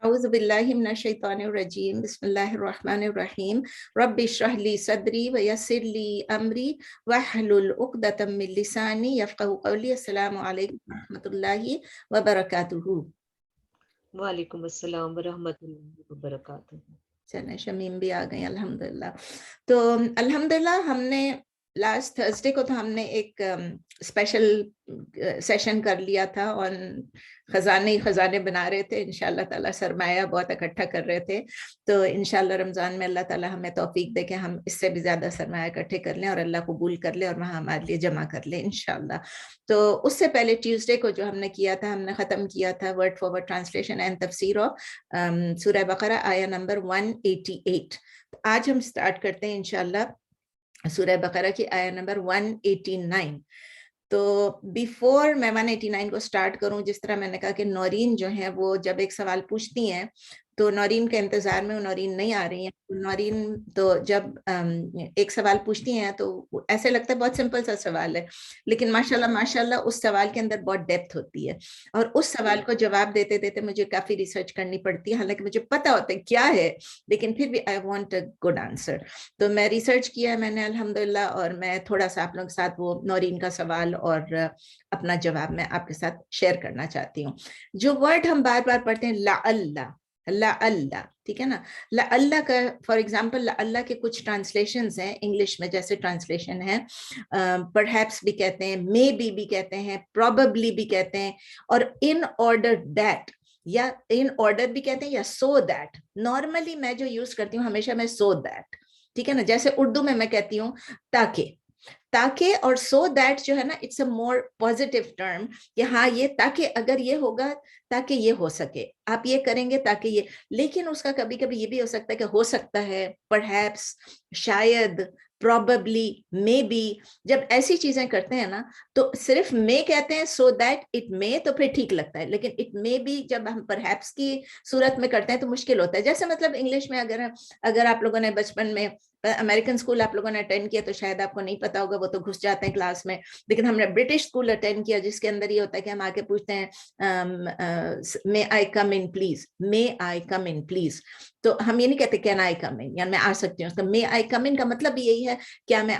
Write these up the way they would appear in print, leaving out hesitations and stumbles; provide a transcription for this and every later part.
أعوذ بالله من الشيطان الرجيم بسم الله الرحمن الرحيم رب اشرح لي صدري ويسر لي أمري واحلل عقدة من لساني يفقهوا قولي. السلام عليكم ورحمة الله وبركاته. وعلیکم السلام ورحمۃ اللہ وبرکاتہ. چلیں شمیم بھی آ گئی الحمدللہ. تو الحمدللہ ہم نے لاسٹ تھرسڈے کو تو ہم نے ایک اسپیشل سیشن کر لیا تھا اور خزانے بنا رہے تھے. انشاءاللہ تعالیٰ سرمایہ بہت اکٹھا کر رہے تھے. تو انشاءاللہ رمضان میں اللہ تعالیٰ ہمیں توفیق دے کہ ہم اس سے بھی زیادہ سرمایہ اکٹھے کر لیں اور اللہ قبول کر لے اور وہاں ہمارے لیے جمع کر لے انشاءاللہ. تو اس سے پہلے ٹیوزڈے کو جو ہم نے کیا تھا، ہم نے ختم کیا تھا word for word translation and تفسیر آف سورہ بقرہ آیہ نمبر 188. آج ہم سٹارٹ کرتے ہیں انشاءاللہ سورہ بقرہ کی آیہ نمبر 189. تو بیفور میں 189 کو سٹارٹ کروں، جس طرح میں نے کہا کہ نورین جو ہیں وہ جب ایک سوال پوچھتی ہیں تو نورین کے انتظار میں نورین نہیں آ رہی ہیں. نورین تو جب ایک سوال پوچھتی ہیں تو ایسے لگتا ہے بہت سمپل سا سوال ہے، لیکن ماشاءاللہ اس سوال کے اندر بہت ڈیپتھ ہوتی ہے اور اس سوال کو جواب دیتے دیتے مجھے کافی ریسرچ کرنی پڑتی ہے. حالانکہ مجھے پتا ہوتا ہے کیا ہے، لیکن پھر بھی I want a good answer. تو میں ریسرچ کیا ہے میں نے الحمدللہ، اور میں تھوڑا سا آپ لوگوں کے ساتھ وہ نورین کا سوال اور اپنا جواب میں آپ کے ساتھ شیئر کرنا چاہتی ہوں. جو ورڈ ہم بار بار پڑھتے ہیں لا اللہ، ٹھیک ہے نا. لا اللہ کا فار ایگزامپل لا اللہ کے کچھ ٹرانسلیشنز ہیں انگلش میں، جیسے ٹرانسلیشن ہے پرہیپس بھی کہتے ہیں، مے بی بھی کہتے ہیں، پروبیبلی بھی کہتے ہیں، اور ان آرڈر دیٹ یا ان آرڈر بھی کہتے ہیں، یا سو دیٹ. نارملی میں جو یوز کرتی ہوں ہمیشہ میں سو دیٹ، ٹھیک ہے نا. جیسے اردو میں کہتی ہوں تاکہ اور سو دیٹ جو ہے نا it's a more positive term کہ ہاں یہ تاکہ اگر یہ ہوگا تاکہ یہ ہو سکے، آپ یہ کریں گے تاکہ یہ. لیکن اس کا کبھی کبھی یہ بھی ہو سکتا ہے کہ ہو سکتا ہے، پرہیپس، شاید، پروبیبلی، مے بی. جب ایسی چیزیں کرتے ہیں نا تو صرف مے کہتے ہیں سو دیٹ اٹ مے، تو پھر ٹھیک لگتا ہے. لیکن اٹ مے بی جب ہم پرہیپس کی صورت میں کرتے ہیں تو مشکل ہوتا ہے. جیسے مطلب انگلش میں اگر آپ لوگوں نے بچپن میں امریکن اسکول آپ لوگوں نے اٹینڈ کیا تو شاید آپ کو نہیں پتا ہوگا، وہ تو گھس جاتے ہیں کلاس میں. لیکن ہم نے برٹش اسکول اٹینڈ کیا جس کے اندر یہ ہوتا ہے کہ ہم آ کے پوچھتے ہیں مے آئی کم in please, may I come in please. تو ہم یہ نہیں کہتے کین آئی کم ان، یا میں آ سکتی ہوں. اس کا مے آئی کم ان کا مطلب یہی ہے کیا میں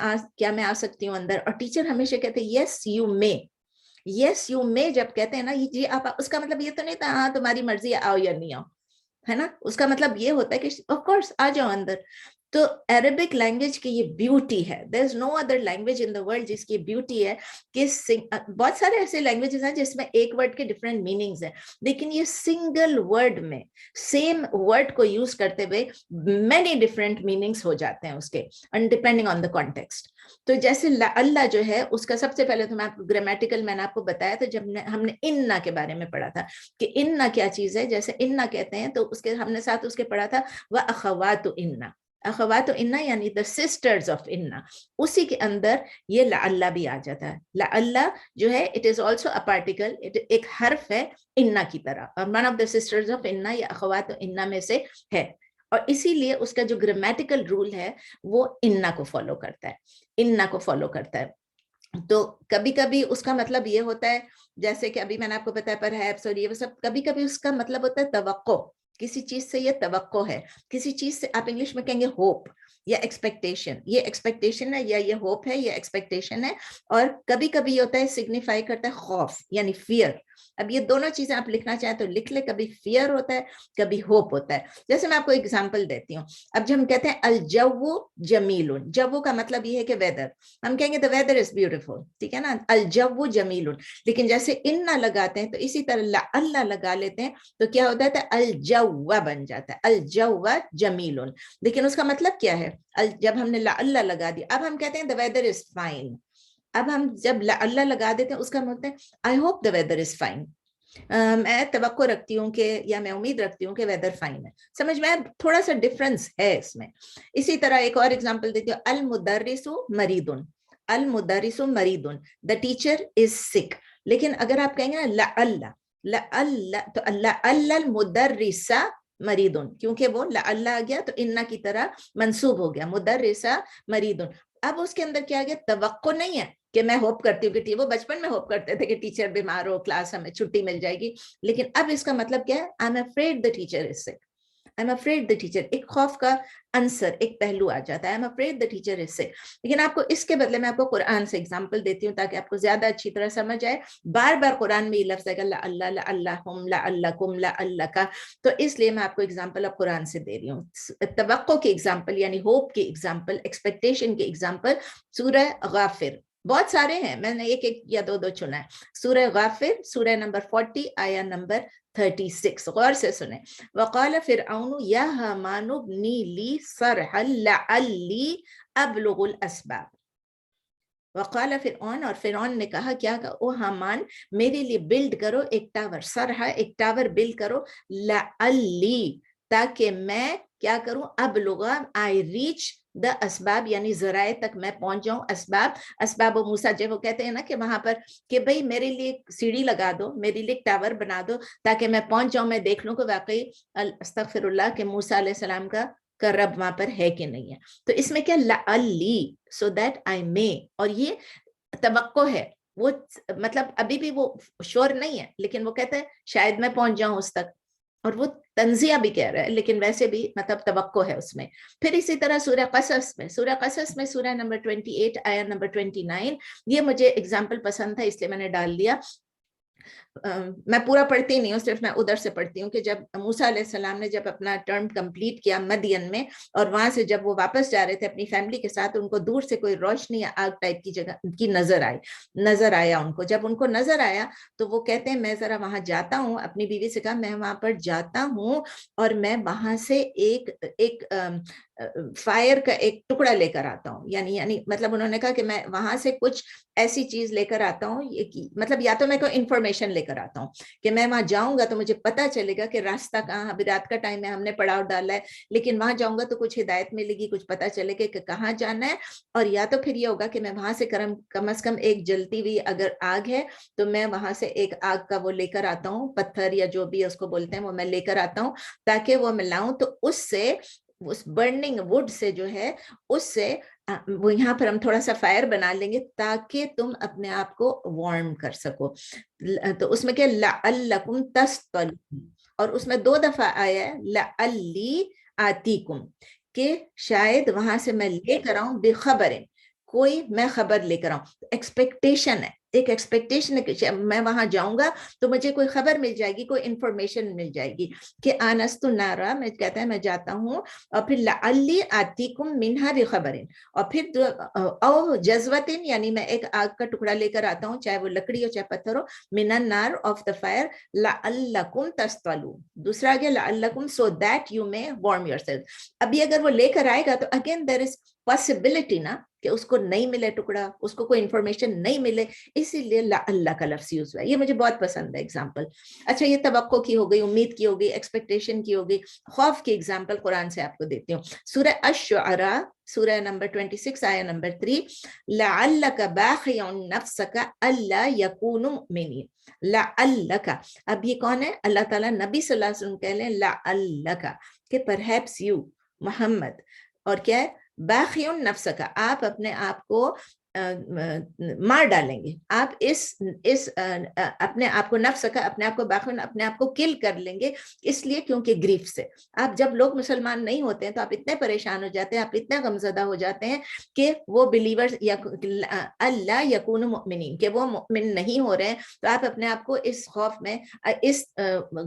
آ سکتی ہوں اندر. اور ٹیچر ہمیشہ کہتے ہیں yes you may. Yes you may جب کہتے ہیں نا جی آپ، اس کا مطلب یہ تو نہیں تھا ہاں تمہاری مرضی آؤ یا نہیں آؤ، ہے نا. اس کا مطلب یہ ہوتا ہے کہ آف کورس آ جاؤ اندر. تو عربک لینگویج کی یہ بیوٹی ہے. There is no other language in the world جس کی بیوٹی ہے کہ بہت سارے ایسے لینگویجز ہیں جس میں ایک ورڈ کے ڈفرینٹ میننگز ہیں، لیکن یہ سنگل ورڈ میں سیم ورڈ کو یوز کرتے ہوئے مینی ڈفرینٹ میننگز ہو جاتے ہیں اس کے، ڈپینڈنگ آن دا کانٹیکسٹ. تو جیسے اللہ جو ہے اس کا سب سے پہلے تو میں آپ کو گرامیٹیکل میں نے آپ کو بتایا تھا جب ہم نے اننا کے بارے میں پڑھا تھا کہ اننا کیا چیز ہے. جیسے اننا کہتے ہیں تو اس کے ہم نے ساتھ اس کے پڑھا تھا وَأَخَوَاتُ إِنَّا، اخوات انّا یعنی the sisters of انّا. اسی کے اندر یہ لعلہ بھی آ جاتا ہے. لعلہ جو ہے it is also a particle، ایک حرف ہے انّا کی طرح، اور one of the sisters of Anna یا اخوات انّا میں سے ہے. اور اسی لیے اس کا جو گرامیٹیکل رول ہے وہ انّا کو فالو کرتا ہے، انّا کو فالو کرتا ہے. تو کبھی کبھی اس کا مطلب یہ ہوتا ہے جیسے کہ ابھی میں نے آپ کو بتایا پرہیپس اور یہ سب، کبھی کبھی اس کا مطلب ہوتا ہے توقع. کسی چیز سے یہ توقع ہے، کسی چیز سے آپ انگلش میں کہیں گے ہوپ یا ایکسپیکٹیشن. یہ ایکسپیکٹیشن ہے یا یہ ہوپ ہے یا ایکسپیکٹیشن ہے. اور کبھی کبھی یہ ہوتا ہے سگنیفائی کرتا ہے خوف یعنی فیئر. اب یہ دونوں چیزیں آپ لکھنا چاہیں تو لکھ لیں، کبھی فیئر ہوتا ہے کبھی ہوپ ہوتا ہے. جیسے میں آپ کو ایگزامپل دیتی ہوں. اب جب ہم کہتے ہیں الجو جمیل، جو کا مطلب یہ ہے کہ ویدر، ہم کہیں گے the weather is beautiful، ٹھیک ہے نا. الجو جمیل. لیکن جیسے انّا لگاتے ہیں تو اسی طرح اللہ لگا لیتے ہیں تو کیا ہوتا ہے الجو بن جاتا ہے، الجو جمیل. لیکن اس کا مطلب کیا ہے جب ہم نے اللہ لگا دیا. اب ہم کہتے ہیں the weather is fine. اب ہم جب اللہ لگا دیتے ہیں اس کا مطلب ہے I hope the weather is fine. میں توقع رکھتی ہوں کہ یا میں امید رکھتی ہوں کہ ویدر فائن ہے. سمجھ میں تھوڑا سا ڈفرنس ہے اس میں. اسی طرح ایک اور ایگزامپل دیتی ہوں. المدرس مریض، المدرس مریض، the teacher is sick. لیکن اگر آپ کہیں گے نا اللہ تو اللہ المدرس مریض، کیونکہ وہ اللہ آ گیا تو انّا کی طرح منصوب ہو گیا، مدرسہ مریض. اب اس کے اندر کیا آ گیا توقع نہیں ہے کہ میں ہوپ کرتی ہوں کہ وہ بچپن میں ہوپ کرتے تھے کہ ٹیچر بیمار ہو, کلاس ہمیں چھٹی مل جائے گی, لیکن اب اس کا مطلب کیا ہے, I am afraid the teacher is sick, I'm afraid the teacher, ایک خوف کا عنصر, ایک پہلو آ جاتا ہے, I'm afraid the teacher is sick. لیکن آپ کو اس کے بدلے میں آپ کو قرآن سے اگزامپل دیتی ہوں تاکہ آپ کو زیادہ اچھی طرح سمجھ آئے. بار بار قرآن میں یہ لفظ ہے لا اللہ لا اللہم لا اللکم لا اللہ کا, تو اس لیے میں آپ کو اگزامپل اب قرآن سے دے رہی ہوں. توقع کی اگزامپل یعنی ہوپ کی اگزامپل, ایکسپیکٹیشن کی اگزامپل سورہ غافر. بہت سارے ہیں, میں نے ایک یا دو چنا ہے. سورہ غافر, سورہ نمبر 40 آیا نمبر 36, غور سے سنیں. وقال فرعون یا حامان ابنی لی صرحا لعلی ابلغ الاسباب. وقال فرعون, اور فرعون نے کہا کیا, او حامان میرے لیے بلڈ کرو ایک ٹاور, صرحا ایک ٹاور بلڈ کرو, لعلی تاکہ میں کیا کروں, ابلغا آئی ریچ دا اسباب یعنی ذرائع تک میں پہنچ جاؤں. اسباب و موسیٰ جب وہ کہتے ہیں نا کہ وہاں پر کہ بھئی میرے لیے سیڑھی لگا دو, میرے لیے ٹاور بنا دو تاکہ میں پہنچ جاؤں, میں دیکھ لوں کہ واقعی استغفر اللہ کہ موسیٰ علیہ السلام کا رب وہاں پر ہے کہ نہیں ہے. تو اس میں کیا, لعلی so that I may, اور یہ توقع ہے, وہ مطلب ابھی بھی وہ شور نہیں ہے لیکن وہ کہتے ہیں شاید میں پہنچ جاؤں اس تک, اور وہ تنزیہ بھی کہہ رہا ہے لیکن ویسے بھی مطلب توقع ہے اس میں. پھر اسی طرح سورہ قصص میں, سورہ نمبر 28 آیا نمبر 29, یہ مجھے اگزامپل پسند تھا اس لیے میں نے ڈال دیا. میں پورا پڑھتی نہیں ہوں, صرف میں ادھر سے پڑھتی ہوں کہ جب موسیٰ علیہ السلام نے جب اپنا ٹرم کمپلیٹ کیا مدین میں, اور وہاں سے جب وہ واپس جا رہے تھے اپنی فیملی کے ساتھ, ان کو دور سے کوئی روشنی یا آگ ٹائپ کی جگہ کی نظر آیا ان کو. جب ان کو نظر آیا تو وہ کہتے ہیں میں ذرا وہاں جاتا ہوں, اپنی بیوی سے کہا میں وہاں پر جاتا ہوں اور میں وہاں سے ایک فائر کا ایک ٹکڑا لے کر آتا ہوں, یعنی مطلب انہوں نے کہا کہ میں وہاں سے کچھ ایسی چیز لے کر آتا ہوں, مطلب یا تو میں کوئی انفارمیشن لے کر آتا ہوں کہ میں وہاں جاؤں گا تو مجھے پتا چلے گا کہ راستہ کہاں, ابھی رات کا ٹائم ہے ہم نے پڑاؤ ڈالا ہے, لیکن وہاں جاؤں گا تو کچھ ہدایت ملے گی, کچھ پتا چلے گا کہ کہاں جانا ہے. اور یا تو پھر یہ ہوگا کہ میں وہاں سے کم از کم ایک جلتی ہوئی اگر آگ ہے تو میں وہاں سے ایک آگ کا وہ لے کر آتا ہوں, پتھر یا جو بھی اس کو بولتے ہیں وہ میں لے کر آتا ہوں تاکہ وہ میں لاؤں, تو اس سے اس برننگ ووڈ سے جو ہے اس سے وہ یہاں پر ہم تھوڑا سا فائر بنا لیں گے تاکہ تم اپنے آپ کو وارم کر سکو. تو اس میں کیا لعلکم تسطلون, اور اس میں 2 دفعہ آیا ہے لعلی آتیکم کہ شاید وہاں سے میں لے کر آؤں بخبر, کوئی میں خبر لے کر آؤں. ایکسپیکٹیشن ہے, ایک ایکسپیکٹیشن ہے کہ میں وہاں جاؤں گا تو مجھے کوئی خبر مل جائے گی, کوئی انفارمیشن مل جائے گی کہ آنست نارا, میں کہتا ہے میں جاتا ہوں, اور پھر لعلی آتیکم منہا بخبر, اور پھر او جذوتن یعنی میں ایک آگ کا ٹکڑا لے کر آتا ہوں, چاہے وہ لکڑی ہو چاہے پتھر ہو, من النار آف دا فائر, لعلکم تسطلون. دوسرا آگے لعلکم so that you may warm yourself. ابھی اگر وہ لے کر آئے گا تو اگین there is possibility نا کہ اس کو نہیں ملے ٹکڑا, اس کو کوئی انفارمیشن نہیں ملے, اسی لیے اللہ کا لفظ یوز ہوا ہے. یہ مجھے بہت پسند ہے ایگزامپل. اچھا یہ توقع کی ہو گئی, امید کی ہو گئی, ایکسپیکٹیشن کی ہو گئی. خوف کی ایگزامپل قرآن سے آپ کو دیتی ہوں. سورہ الشعراء, سورہ نمبر 26 آیا نمبر 3, لعلک باخع نفسک الا یکونوا مؤمنین. لعلک, اب یہ کون ہے, اللہ تعالیٰ نبی صلی اللہ علیہ وسلم کہہ لیں لعلک کہ perhaps you محمد, اور کیا ہے باخع نفسک, آپ اپنے آپ کو مار ڈالیں گے, آپ اس اپنے آپ کو نفس کا اپنے آپ کو باخن اپنے آپ کو کل کر لیں گے, اس لیے کیونکہ گریف سے. آپ جب لوگ مسلمان نہیں ہوتے ہیں تو آپ اتنے پریشان ہو جاتے ہیں, آپ اتنے غمزدہ ہو جاتے ہیں کہ وہ بلیورز اللہ یکون مؤمنین کہ وہ مؤمن نہیں ہو رہے ہیں, تو آپ اپنے آپ کو اس خوف میں اس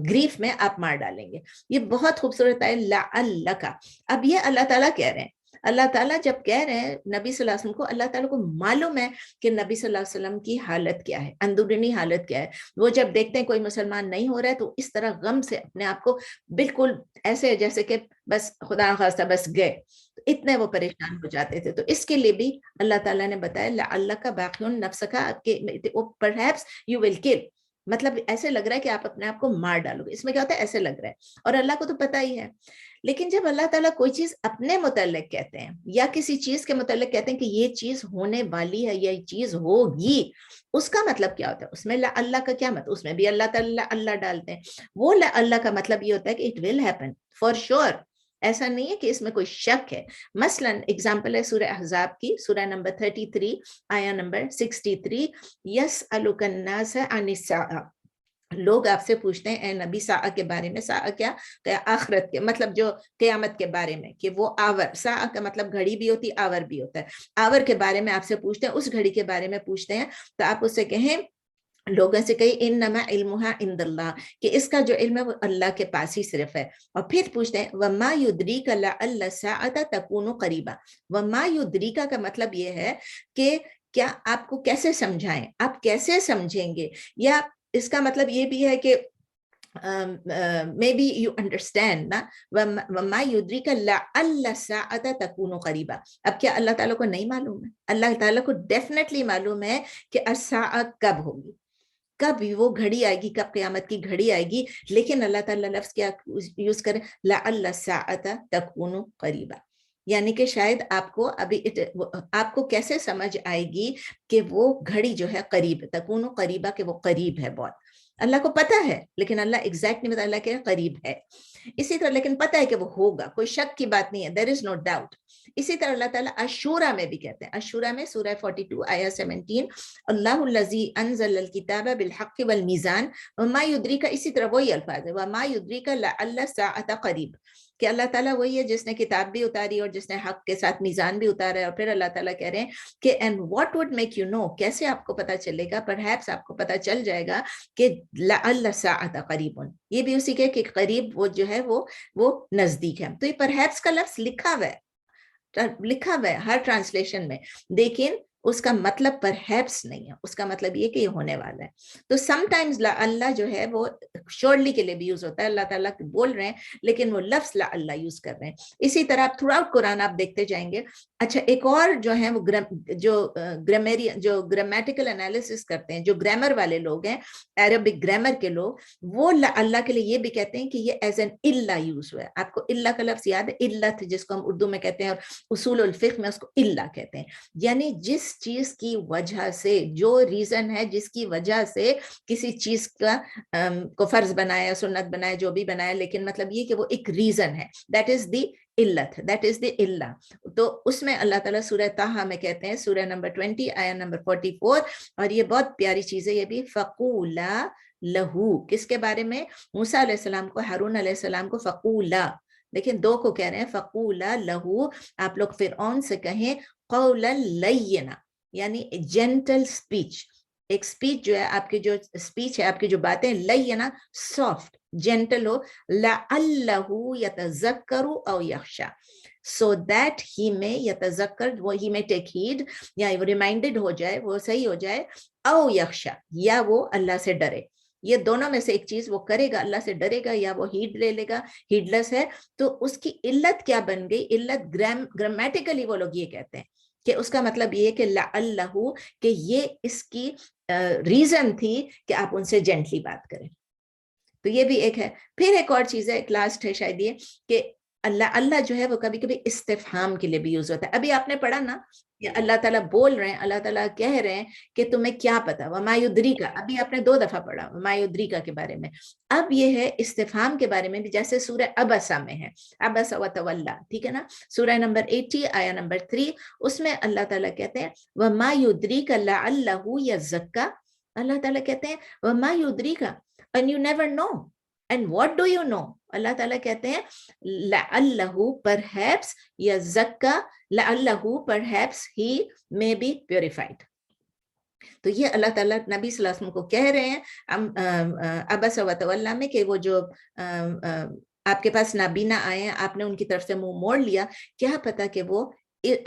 گریف میں آپ مار ڈالیں گے. یہ بہت خوبصورت ہے لعلک. اب یہ اللہ تعالیٰ کہہ رہے ہیں, اللہ تعالیٰ جب کہہ رہے ہیں نبی صلی اللہ علیہ وسلم کو, اللہ تعالیٰ کو معلوم ہے کہ نبی صلی اللہ علیہ وسلم کی حالت کیا ہے, اندرونی حالت کیا ہے. وہ جب دیکھتے ہیں کوئی مسلمان نہیں ہو رہا ہے تو اس طرح غم سے اپنے آپ کو بالکل ایسے جیسے کہ بس خدا نخواستہ بس گئے, اتنے وہ پریشان ہو جاتے تھے. تو اس کے لیے بھی اللہ تعالیٰ نے بتایا لعلک باخع نفسک, پرہیپس یو ول کل, مطلب ایسے لگ رہا ہے کہ آپ اپنے آپ کو مار ڈالو گے. اس میں کیا ہوتا ہے, ایسے لگ رہا ہے, اور اللہ کو تو پتہ ہی ہے. لیکن جب اللہ تعالیٰ کوئی چیز اپنے متعلق کہتے ہیں یا کسی چیز کے متعلق کہتے ہیں کہ یہ چیز ہونے والی ہے, یہ چیز ہوگی, اس کا مطلب کیا ہوتا ہے, اس میں اللہ کا کیا مطلب, اس میں بھی اللہ تعالیٰ اللہ ڈالتے ہیں. وہ اللہ کا مطلب یہ ہوتا ہے کہ it will happen for sure, ایسا نہیں ہے کہ اس میں کوئی شک ہے. مثلاً اگزامپل ہے سورہ احزاب کی, سورہ نمبر 33 آیا نمبر 63, یسألک الناس عن الساعہ, لوگ آپ سے پوچھتے ہیں اے نبی ساعہ کے بارے میں. ساعہ کیا؟ آخرت کے مطلب جو قیامت کے بارے میں, کہ وہ آور, ساعہ کا مطلب گھڑی بھی ہوتی, آور بھی ہوتا ہے. آور کے بارے میں آپ سے پوچھتے ہیں, اس گھڑی کے بارے میں پوچھتے ہیں, تو آپ اس سے کہیں, لوگوں سے کہیں انما علمها عند اللہ, کہ اس کا جو علم ہے وہ اللہ کے پاس ہی صرف ہے. اور پھر پوچھتے ہیں وما یدریک لعل الساعة تکون قریبا. وما یدریک کا مطلب یہ ہے کہ کیا آپ کو کیسے سمجھائیں, آپ کیسے سمجھیں گے, یا اس کا مطلب یہ بھی ہے کہ maybe you understand نا, وما یدریک لعل الساعة تکون قریبا. اب کیا اللہ تعالیٰ کو نہیں معلوم ہے؟ اللہ تعالیٰ کو ڈیفینیٹلی معلوم ہے کہ الساعہ کب ہوگی, کب وہ گھڑی آئے گی, کب قیامت کی گھڑی آئے گی. لیکن اللہ تعالیٰ لفظ کیا یوز کریں, لعل الساعة تکون قریبا, یعنی کہ شاید آپ کو ابھی آپ کو کیسے سمجھ آئے گی کہ وہ گھڑی جو ہے قریب, تکون قریبا, کہ وہ قریب ہے بہت. اللہ کو پتا ہے, لیکن اللہ ایگزیکٹ نہیں بتا, اللہ کہ قریب ہے. اسی طرح لیکن پتا ہے کہ وہ ہوگا, کوئی شک کی بات نہیں ہے, there is no doubt. اسی طرح اللہ تعالیٰ اشورا میں بھی کہتے ہیں, اشورا میں سورہ 42 آیا 17, اللہ الذی انزل الکتاب بالحق والمیزان وما یدریک, اسی طرح وہی الفاظ ہے, وما یدریک لعل الساعة قریب, کہ اللہ تعالیٰ وہی ہے جس نے کتاب بھی اتاری اور جس نے حق کے ساتھ میزان بھی اتارا ہے. اور پھر اللہ تعالیٰ کہہ رہے ہیں کہ and what would make you know, کیسے آپ کو پتا چلے گا, perhaps آپ کو پتا چل جائے گا کہ لعل الساعة قریب, یہ بھی اسی کے کہ قریب وہ جو ہے وہ نزدیک ہے. تو یہ perhaps کا لفظ لکھا ہوا ہے ہر ٹرانسلیشن میں, لیکن اس کا مطلب پرہیپس نہیں ہے, اس کا مطلب یہ کہ یہ ہونے والا ہے. تو سم ٹائمز اللہ جو ہے وہ شورلی کے لیے بھی یوز ہوتا ہے, اللہ تعالیٰ بول رہے ہیں لیکن وہ لفظ اللہ یوز کر رہے ہیں. اسی طرح آپ تھرو آؤٹ قرآن آپ دیکھتے جائیں گے. اچھا, ایک اور جو ہے وہ جو گرامیٹیکل انالیسس کرتے ہیں, جو گرامر والے لوگ ہیں, عربک گرامر کے لوگ, وہ اللہ کے لیے یہ بھی کہتے ہیں کہ یہ ایز این اللہ یوز ہوا ہے. آپ کو اللہ کا لفظ یاد ہے, علت جس کو ہم اردو میں کہتے ہیں اور اصول الفقہ میں اس کو اللہ کہتے ہیں, یعنی جس چیز کی وجہ سے, جو ریزن ہے جس کی وجہ سے کسی چیز کا کو فرض بنایا, سنت بنایا, جو بھی بنایا, لیکن مطلب یہ کہ وہ ایک ریزن ہے, دیٹ از دی علت, دیٹ از دی اللہ. تو اس میں اللہ تعالیٰ سورہ طٰہٰ میں کہتے ہیں, سورہ نمبر 20 آیا نمبر 44, اور یہ بہت پیاری چیز ہے یہ بھی, فقولا لہو, کس کے بارے میں؟ موسیٰ علیہ السلام کو, ہارون علیہ السلام کو فقولا, لیکن دو کو کہہ رہے ہیں فقولا لہو, آپ لوگ فرعون سے کہیں قولا لینا, یعنی جینٹل سپیچ. ایک سپیچ جو ہے آپ کی, جو سپیچ ہے آپ کی, جو باتیں لینا سافٹ جینٹل ہو, لعلہ یتذکر او یخشی, so that he may یتذکر, وہ he may take heed, یا وہ ریمائنڈڈ ہو جائے, وہ صحیح ہو جائے, او یخشی, یا وہ اللہ سے ڈرے. یہ دونوں میں سے ایک چیز وہ کرے گا, اللہ سے ڈرے گا یا وہ ہیڈ لے لے گا, ہیڈ لیس ہے. تو اس کی علت کیا بن گئی؟ علت گرامیٹیکلی وہ لوگ یہ کہتے ہیں کہ اس کا مطلب یہ کہ لعلہ, کہ یہ اس کی ریزن تھی کہ آپ ان سے جینٹلی بات کریں. تو یہ بھی ایک ہے. پھر ایک اور چیز ہے, ایک لاسٹ ہے شاید یہ, کہ اللہ جو ہے وہ کبھی کبھی استفہام کے لیے بھی یوز ہوتا ہے. ابھی آپ نے پڑھا نا کہ اللہ تعالیٰ بول رہے ہیں, اللہ تعالیٰ کہہ رہے ہیں کہ تمہیں کیا پتا, وما یدریک, ابھی آپ نے 2 دفعہ پڑھا وما یدریک کے بارے میں. اب یہ ہے استفہام کے بارے میں بھی, جیسے سورہ عبسہ میں ہے, عبس وتولی, ٹھیک ہے نا, سورہ نمبر 80 آیا نمبر 3, اس میں اللہ تعالیٰ کہتے ہیں وما یدریک لعلہ یزکی, اللہ تعالیٰ کہتے ہیں وما یدریک, and you never know, and what do you know, اللہ تعالیٰ کہتے ہیں لعلہ perhaps یزکی, لعلہ perhaps he may be purified. تو یہ اللہ تعالیٰ نبی صلی اللہ علیہ وسلم کو کہہ رہے ہیں عبس وتولی میں, کہ وہ جو آپ کے پاس نابینا آئے ہیں, آپ نے ان کی طرف سے منہ موڑ لیا, کیا پتا کہ وہ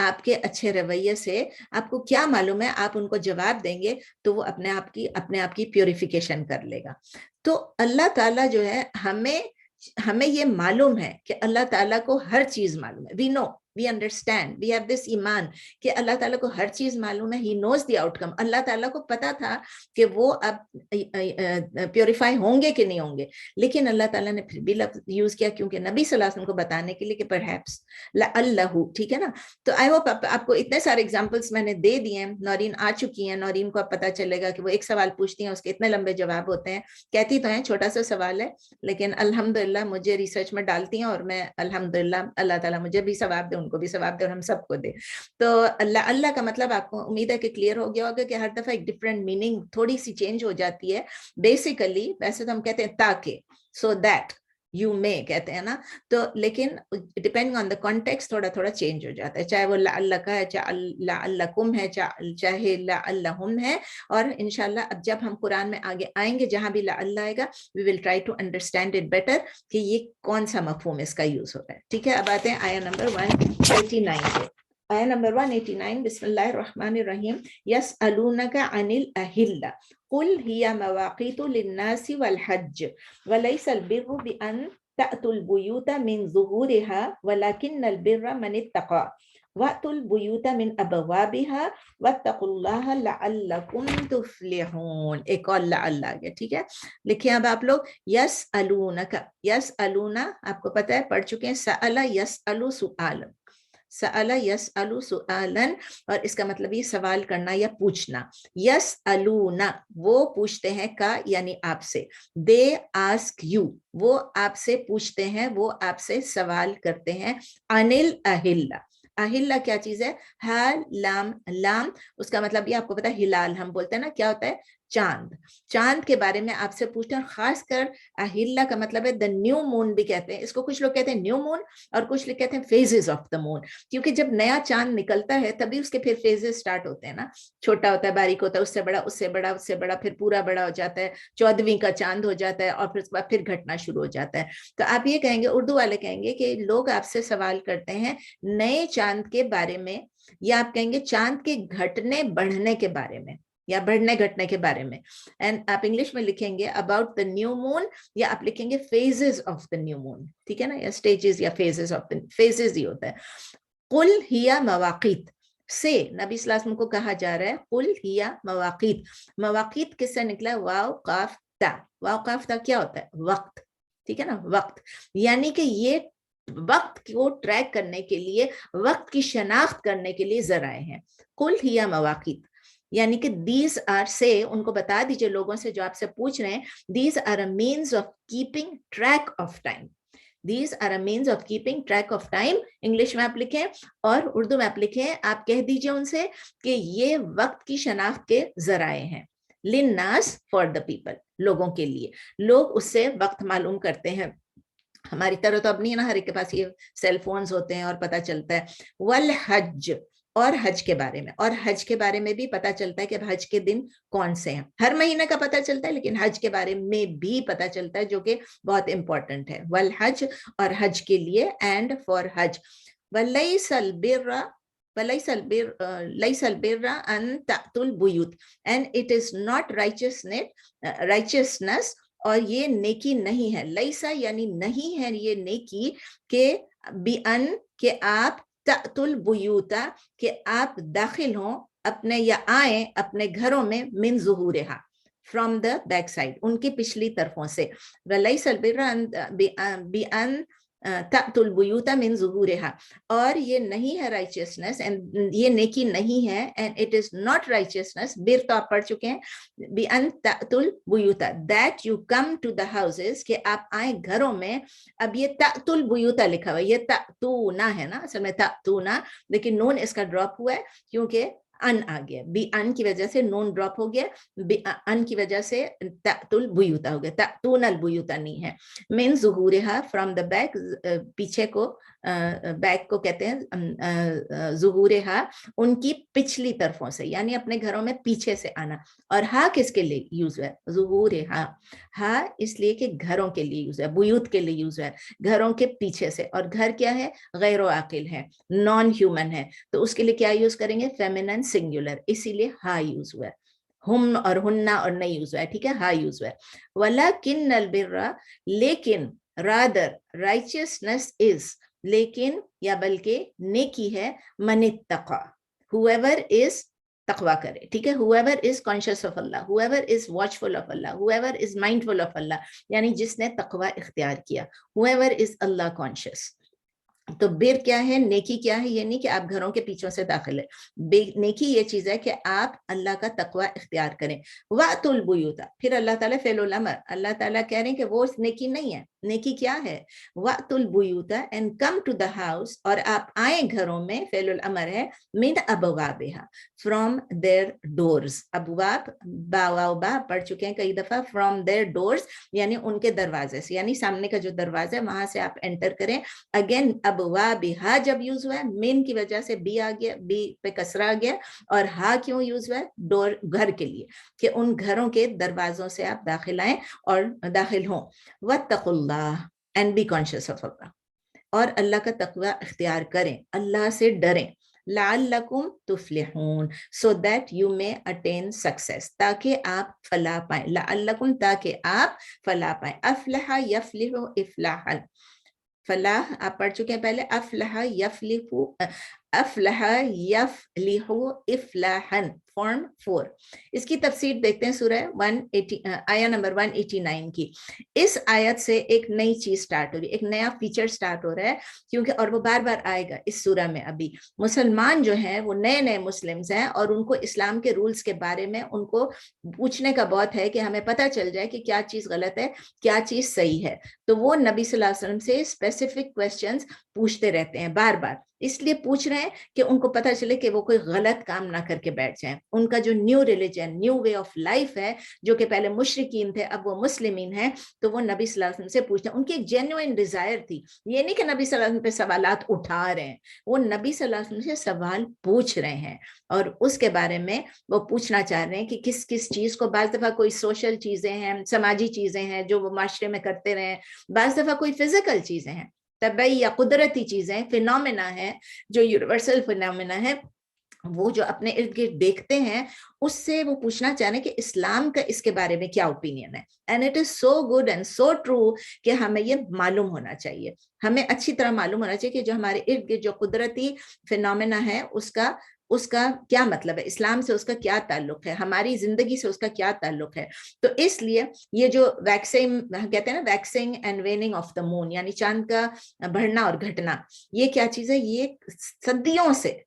آپ کے اچھے رویے سے, آپ کو کیا معلوم ہے, آپ ان کو جواب دیں گے تو وہ اپنے آپ کی پیوریفیکیشن کر لے گا. تو اللہ تعالیٰ جو ہے, ہمیں یہ معلوم ہے کہ اللہ تعالیٰ کو ہر چیز معلوم ہے, وی نو we understand, we have this ईमान कि अल्लाह ताला को हर चीज मालूम है, he knows the outcome. अल्लाह ताला को पता था कि वो अब प्योरीफाई होंगे कि नहीं होंगे, लेकिन अल्लाह ताला ने फिर भी लफ्ज यूज किया क्योंकि नबी सल्लल्लाहु अलैहि वसल्लम को बताने के लिए कि परहैप्स लअल्लहु, ठीक है ना. तो आई होप आपको इतने सारे एग्जांपल्स मैंने दे दिए हैं. नौरीन आ चुकी हैं, नौरीन को अब पता चलेगा कि वो एक सवाल पूछती हैं, उसके इतने लंबे जवाब होते हैं. कहती तो हैं छोटा सा सवाल है, लेकिन अल्हम्दुलिल्लाह मुझे रिसर्च में डालती हैं और मैं अल्हम्दुलिल्लाह अल्लाह ताला मुझे भी सवाब दे, उनको भी सवाब दे और हम सबको दे. तो अल्लाह अल्लाह का मतलब आपको उम्मीद है कि क्लियर हो गया होगा कि हर दफा एक डिफरेंट मीनिंग थोड़ी सी चेंज हो जाती है. बेसिकली वैसे तो हम कहते हैं ताकि, सो दैट, यू मे कहते हैं ना, तो लेकिन डिपेंडिंग ऑन द कॉन्टेक्स्ट थोड़ा थोड़ा चेंज हो जाता है, चाहे वो लअल्ला का है, चाहे लअल्लकुम है, चाहे लअल्लहुम है. और इंशाल्लाह अब जब हम कुरान में आगे आएंगे जहां भी लअल्ला आएगा, we will try to understand it better कि ये कौन सा मफहूम इसका यूज हो रहा है. ठीक है, अब आते हैं आया नंबर 189 पे. आया नंबर 189, बिस्मिल्लाहिर्रहमानिर्रहीम. यसअलूनका अनिल अहिल्ला कुल हिया मवाक़ीतु लिन्नासि वल हज्ज वलैसल बिर्रु बिअन तअतुल बुयूता मिन ज़ुहूरिहा वलाकिन्नल बिर्रा मन इत्तक़ा वअतुल बुयूता मिन अबवाबिहा वत्तक़ुल्लाहा लअल्लकुम तुफ्लिहून. एक और लअल्ला आ गया, ठीक है. लिखिए अब आप लोग. यसअलूनका, यसअलूना आपको पता है, पढ़ चुके हैं. सअला यसअलु सुआल, सअला यसअलु सुआलन, और इसका मतलब ये सवाल करना या पूछना. यसअलूना वो पूछते हैं, का यानी आपसे. दे आस्क यू वो आपसे पूछते हैं, वो आपसे सवाल करते हैं. अनिल अहिल्ला, अहिल्ला क्या चीज है? हा लाम, लाम उसका मतलब ये आपको पता है, हिलाल हम बोलते हैं ना, क्या होता है? चांद. चांद के बारे में आपसे पूछते हैं. खासकर अहिल्ला का मतलब है द न्यू मून भी कहते हैं इसको. कुछ लोग कहते हैं न्यू मून और कुछ लोग कहते हैं फेजेस ऑफ द मून, क्योंकि जब नया चांद निकलता है तभी उसके फिर फेजेस स्टार्ट होते हैं ना. छोटा होता है, बारीक होता है, उससे बड़ा, उससे बड़ा, उससे बड़ा, फिर पूरा बड़ा हो जाता है, 14वीं का चांद हो जाता है, और फिर उसके बाद फिर घटना शुरू हो जाता है. तो आप ये कहेंगे, उर्दू वाले कहेंगे कि लोग आपसे सवाल करते हैं नए चांद के बारे में, या आप कहेंगे चांद के घटने बढ़ने के बारे में, या बढ़ने घटने के बारे में. एंड आप इंग्लिश में लिखेंगे अबाउट द न्यू मून, या आप लिखेंगे phases of the new moon, ठीक है ना, या स्टेजेस या फेजेस ऑफ द, फेजेस ही होता है. कुल हिया मवाक़ीत से नबी सल्लल्लाहु अलैहि वसल्लम को कहा जा रहा है कुल हिया मवाक़ीत. मवाक़ीत किससे निकला? वाव काफ ता. वाव काफ ता क्या होता है? वक्त, ठीक है ना, वक्त. यानी कि ये वक्त को ट्रैक करने के लिए, वक्त की शनाख्त करने के लिए जराए हैं. कुल हिया मवाक़ीत यानी कि दीज आर, से उनको बता दीजिए, लोगों से जो आपसे पूछ रहे हैं, these are a means of keeping track of time. These are a means of keeping track of time. English में आप लिखें और उर्दू में आप लिखें. आप कह दीजिए उनसे कि ये वक्त की शनाख्त के जराए हैं. लिन्नास, फॉर द पीपल, लोगों के लिए. लोग उससे वक्त मालूम करते हैं. हमारी तरह तो अब नहीं है ना, हर एक के पास ये सेल फोन्स होते हैं और पता चलता है. वल हज, और हज के बारे में, और हज के बारे में भी पता चलता है कि हज के दिन कौन से हैं. हर महीने का पता चलता है, लेकिन हज के बारे में भी पता चलता है, जो कि बहुत इंपॉर्टेंट है. वल हज, और हज के लिए, एंड फॉर हज. वलैसल बिर्रा, वलैसल बिर्रा अन तअतुल बुयूत, and it is not righteousness, और ये नेकी नहीं है. लैसा यानी नहीं है ये नेकी, के बिअन, के आप, तअतुल बुयूता, कि आप दाखिल हों अपने, या आए अपने घरों में, मिन ज़ुहूरिहा, फ्रॉम द बैक साइड, उनकी पिछली तरफों से. वलैसल बिर्रा बिअन तअतुल बुयूता मिन ज़ुहूरिहा, और ये नहीं है राइचियसनेस, एंड ये नेकी नहीं है, and it is not righteousness, बिर तो आप पढ़ चुके हैं, बिअन तअतुल बुयूता, that you come to the houses, कि आप आए घरों में. अब ये तअतुल बुयूता लिखा हुआ है, ये तअतूना है ना, असल में तअतूना, लेकिन नून इसका ड्रॉप हुआ है क्योंकि अन आ गया. बी अन की वजह से नून ड्रॉप हो गया, बी अन की वजह से तअतुल बुयूता हो गया. तअतूनल बुयूता नहीं है. मिन ज़ुहूरिहा, फ्रॉम द बैक, पीछे को, बैक को कहते हैं ज़ुहूरिहा, उनकी पिछली तरफों से, यानी अपने घरों में पीछे से आना. और हा किसके लिए यूज है? ज़ुहूरिहा. हा इसलिए कि घरों के लिए यूज है, बुयूत के लिए यूज है, घरों के पीछे से. और घर क्या है? गैर आकिल है, नॉन ह्यूमन है, तो उसके लिए क्या यूज करेंगे? फेमिनिन सिंगुलर, इसीलिए हा यूज हुआ है. हुम और हुन्ना और नहीं यूज हुआ है, ठीक है, हा यूज हुआ है. वलाकिन्नल बिर्रा, लेकिन, रादर, राइचियसनेस इज, लेकिन या बल्कि नेकी है मन इत्तका, whoever is तकवा करे, ठीक है, whoever is conscious of Allah, whoever is watchful of Allah, whoever is mindful of Allah, यानी जिसने तकवा इख्तियार किया, whoever is Allah conscious। तो बिर क्या है, नेकी क्या है, ये नहीं कि आप घरों के पीछों से दाखिल है, नेकी ये चीज है कि आप अल्लाह का तकवा इख्तियार करें। वातुल बुयूता, फिर अल्लाह ताला फ़िअलुल अमर, अल्लाह ताला कह रहे हैं कि वो नेकी नहीं है, नेकी क्या है, वातुल बुयूता and come to the house, और आप आए घरों में, फ़िअलुल अमर है, मिन अबवाबिहा, फ्रॉम देयर डोर्स, अबवाब बावा पढ़ चुके हैं कई दफा, फ्रॉम देयर डोर्स यानी उनके दरवाजे से, यानी सामने का जो दरवाजा है वहां से आप एंटर करें। अगेन अबवाबिहा जब यूज हुआ है, मिन की वजह से बी आ गया, बी पे कसरा आ गया, और हा क्यों यूज हुआ है, डोर घर के लिए, कि उन घरों के दरवाजों से आप दाखिल आए और दाखिल हों। वत्तकुल्लाह and be conscious of Allah, और अल्लाह का तकवा इख्तियार करें, अल्लाह से डरें, लअल्लकुम तुफ्लिहून, so that you may attain success, ताकि आप फलाह पाएं, लअल्लकुम ताकि आप फलाह पाएं, अफलहा यफलिहु इफलाहन, फलाह आप पढ़ चुके हैं पहले, अफलहा यफलिहु, अफलहा यफलिहु इफलाहन, फॉर्म 4। इसकी तफसीर देखते हैं सूरह 180 आया नंबर 189 की। इस आयत से एक नई चीज स्टार्ट हो रही है, एक नया फीचर स्टार्ट हो रहा है, क्योंकि और वो बार बार आएगा इस सूरह में। अभी मुसलमान जो हैं वो नए नए मुस्लिम्स हैं, और उनको इस्लाम के रूल्स के बारे में उनको पूछने का बहुत है कि हमें पता चल जाए कि क्या चीज गलत है, क्या चीज सही है। तो वो नबी सल्लल्लाहु अलैहि वसल्लम से स्पेसिफिक क्वेश्चंस पूछते रहते हैं बार बार, इसलिए पूछ रहे हैं कि उनको पता चले कि वो कोई गलत काम ना करके बैठ जाएं। उनका जो new religion, new way of life है, जो कि पहले मुशरिकीन थे अब वो मुस्लिमीन हैं, तो वो नबी सल्लल्लाहु अलैहि वसल्लम से पूछते हैं। उनकी एक जेन्युइन डिजायर थी, ये नहीं कि नबी सल्लल्लाहु अलैहि वसल्लम पे सवालात उठा रहे हैं, वो नबी सल्लल्लाहु अलैहि वसल्लम से सवाल पूछ रहे हैं, और उसके बारे में वो पूछना चाह रहे हैं कि किस किस चीज को, बाज दफा कोई सोशल चीजें हैं, समाजी चीजें हैं जो वो माशरे में करते रहे, बाज दफा कोई फिजिकल चीजें हैं, तबई या कुदरती चीजें, फिनोमेना है, जो यूनिवर्सल फिनोमेना है, वो जो अपने इर्द गिर्द देखते हैं, उससे वो पूछना चाह रहे हैं कि इस्लाम का इसके बारे में क्या ओपिनियन है। And it is so good and so true कि हमें ये मालूम होना चाहिए, हमें अच्छी तरह मालूम होना चाहिए कि जो हमारे इर्द गिर्द जो कुदरती फिनोमेना है उसका उसका क्या मतलब है, इस्लाम से उसका क्या ताल्लुक है, हमारी जिंदगी से उसका क्या ताल्लुक है। तो इसलिए ये जो वैक्सिंग कहते हैं ना, waxing and वेनिंग of the moon, यानी चांद का बढ़ना और घटना, ये क्या चीज है, ये सदियों से,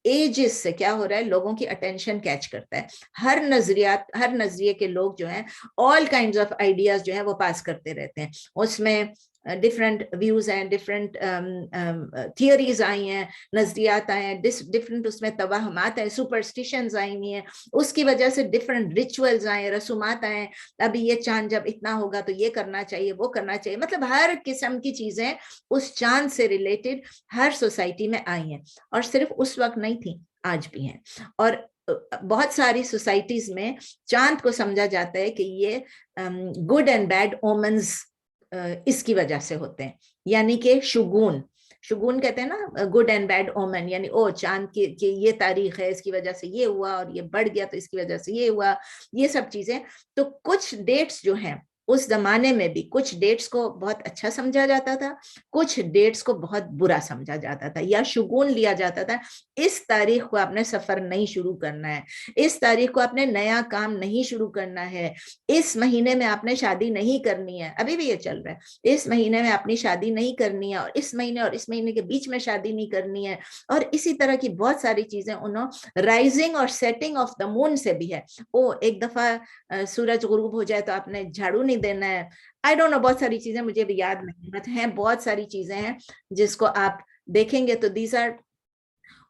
एजेस से क्या हो रहा है, लोगों की अटेंशन कैच करता है। हर नजरिए के लोग जो हैं, ऑल काइंड्स ऑफ आइडियाज जो है वो पास करते रहते हैं, उसमें डिफरेंट व्यूज हैं, डिफरेंट थियोरीज आई हैं, नजरियात आए हैं, डिफरेंट उसमें तवाहमात है, सुपरस्टिशंस आई हुई हैं, उसकी वजह से डिफरेंट रिचुअल्स आए, रसूमात आए, अभी ये चांद जब इतना होगा तो ये करना चाहिए, वो करना चाहिए, मतलब हर किस्म की चीजें उस चांद से रिलेटेड हर सोसाइटी में आई हैं, और सिर्फ उस वक्त नहीं थी, आज भी हैं। और बहुत सारी सोसाइटीज में चांद को समझा जाता है कि ये गुड एंड बैड ओमन्स इसकी वजह से होते हैं, यानी कि शुगून कहते हैं ना, गुड एंड बैड ओमन, यानी ओ चांद की ये तारीख है, इसकी वजह से ये हुआ, और ये बढ़ गया तो इसकी वजह से ये हुआ, ये सब चीजें। तो कुछ डेट्स जो हैं उस जमाने में भी, कुछ डेट्स को बहुत अच्छा समझा जाता था, कुछ डेट्स को बहुत बुरा समझा जाता था, या शुगून लिया जाता था, इस तारीख को आपने सफर नहीं शुरू करना है, इस तारीख को आपने नया काम नहीं शुरू करना है, इस महीने में आपने शादी नहीं करनी है, अभी भी ये चल रहा है, इस महीने में अपनी शादी नहीं करनी है, और इस महीने के बीच में शादी नहीं करनी है, और इसी तरह की बहुत सारी चीजें। उन्होंने राइजिंग और सेटिंग ऑफ द मून से भी है, ओ एक दफा सूरज गुरूब हो जाए तो आपने झाड़ू नहीं देना है, आई डोंट नो, बहुत सारी चीजें मुझे भी याद नहीं है, बहुत सारी चीजें हैं जिसको आप देखेंगे तो दीज आर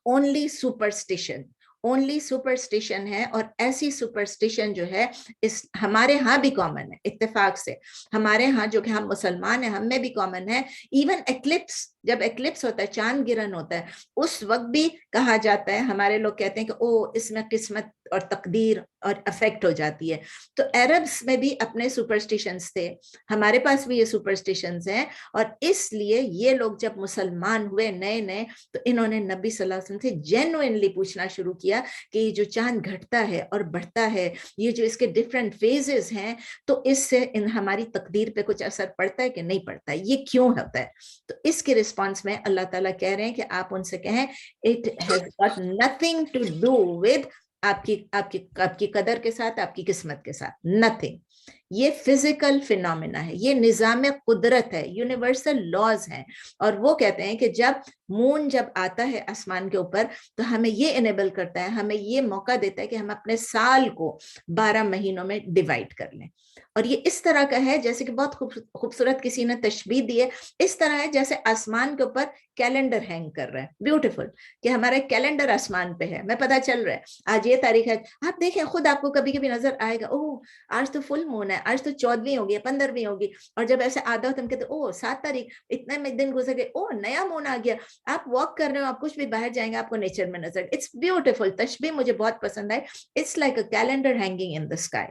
ओनली सुपरस्टिशन है। और ऐसी सुपरस्टिशन जो है इस हमारे यहाँ भी कॉमन है, इत्तेफाक से हमारे यहाँ, जो कि हम मुसलमान हैं, हम में भी कॉमन है। इवन एक्लिप्स, जब एक्लिप्स होता है, चांद गिरन होता है, उस वक्त भी कहा जाता है, हमारे लोग कहते हैं कि ओ इसमें किस्मत और तकदीर और अफेक्ट हो जाती है। तो अरब्स में भी अपने सुपरस्टिशंस थे, हमारे पास भी ये सुपरस्टिशंस हैं, और इसलिए ये लोग जब मुसलमान हुए नए नए, तो इन्होंने नबी सल्लल्लाहु अलैहि वसल्लम से जेन्युइनली पूछना शुरू किया किया कि ये जो चांद घटता है और बढ़ता है, ये जो इसके डिफरेंट फेजेस हैं, तो इससे इन हमारी तकदीर पे कुछ असर पड़ता है कि नहीं पड़ता है, ये क्यों होता है? तो इसके रिस्पॉन्स में अल्लाह ताला कह रहे हैं कि आप उनसे कहें it has got nothing to do with आपकी आपकी आपकी कदर के साथ, आपकी किस्मत के साथ, नथिंग। ये फिजिकल फिनोमिना है, ये निजाम कुदरत है, यूनिवर्सल लॉज हैं। और वो कहते हैं कि जब मून जब आता है आसमान के ऊपर तो हमें ये इनेबल करता है, हमें ये मौका देता है कि हम अपने साल को 12 महीनों में डिवाइड कर लें। और ये इस तरह का है जैसे कि बहुत खूबसूरत किसी ने तशबीह दी है, इस तरह है जैसे आसमान के ऊपर कैलेंडर हैंग कर रहा है, ब्यूटीफुल, कि हमारा कैलेंडर आसमान पे है, मैं पता चल रहा है आज ये तारीख है। आप देखें खुद आपको कभी कभी नजर आएगा, ओह आज तो फुल मून है, आज तो 14वीं होगी, 15वीं होगी, और जब ऐसे आधा होता है हम कहते ओह 7 तारीख, इतने में दिन गुजर गए, ओह नया मून आ गया। आप वॉक कर रहे हो, आप कुछ भी बाहर जाएंगे, आपको नेचर में नजर, इट्स ब्यूटीफुल, तशबीह मुझे बहुत पसंद है, it's like a calendar hanging in the sky.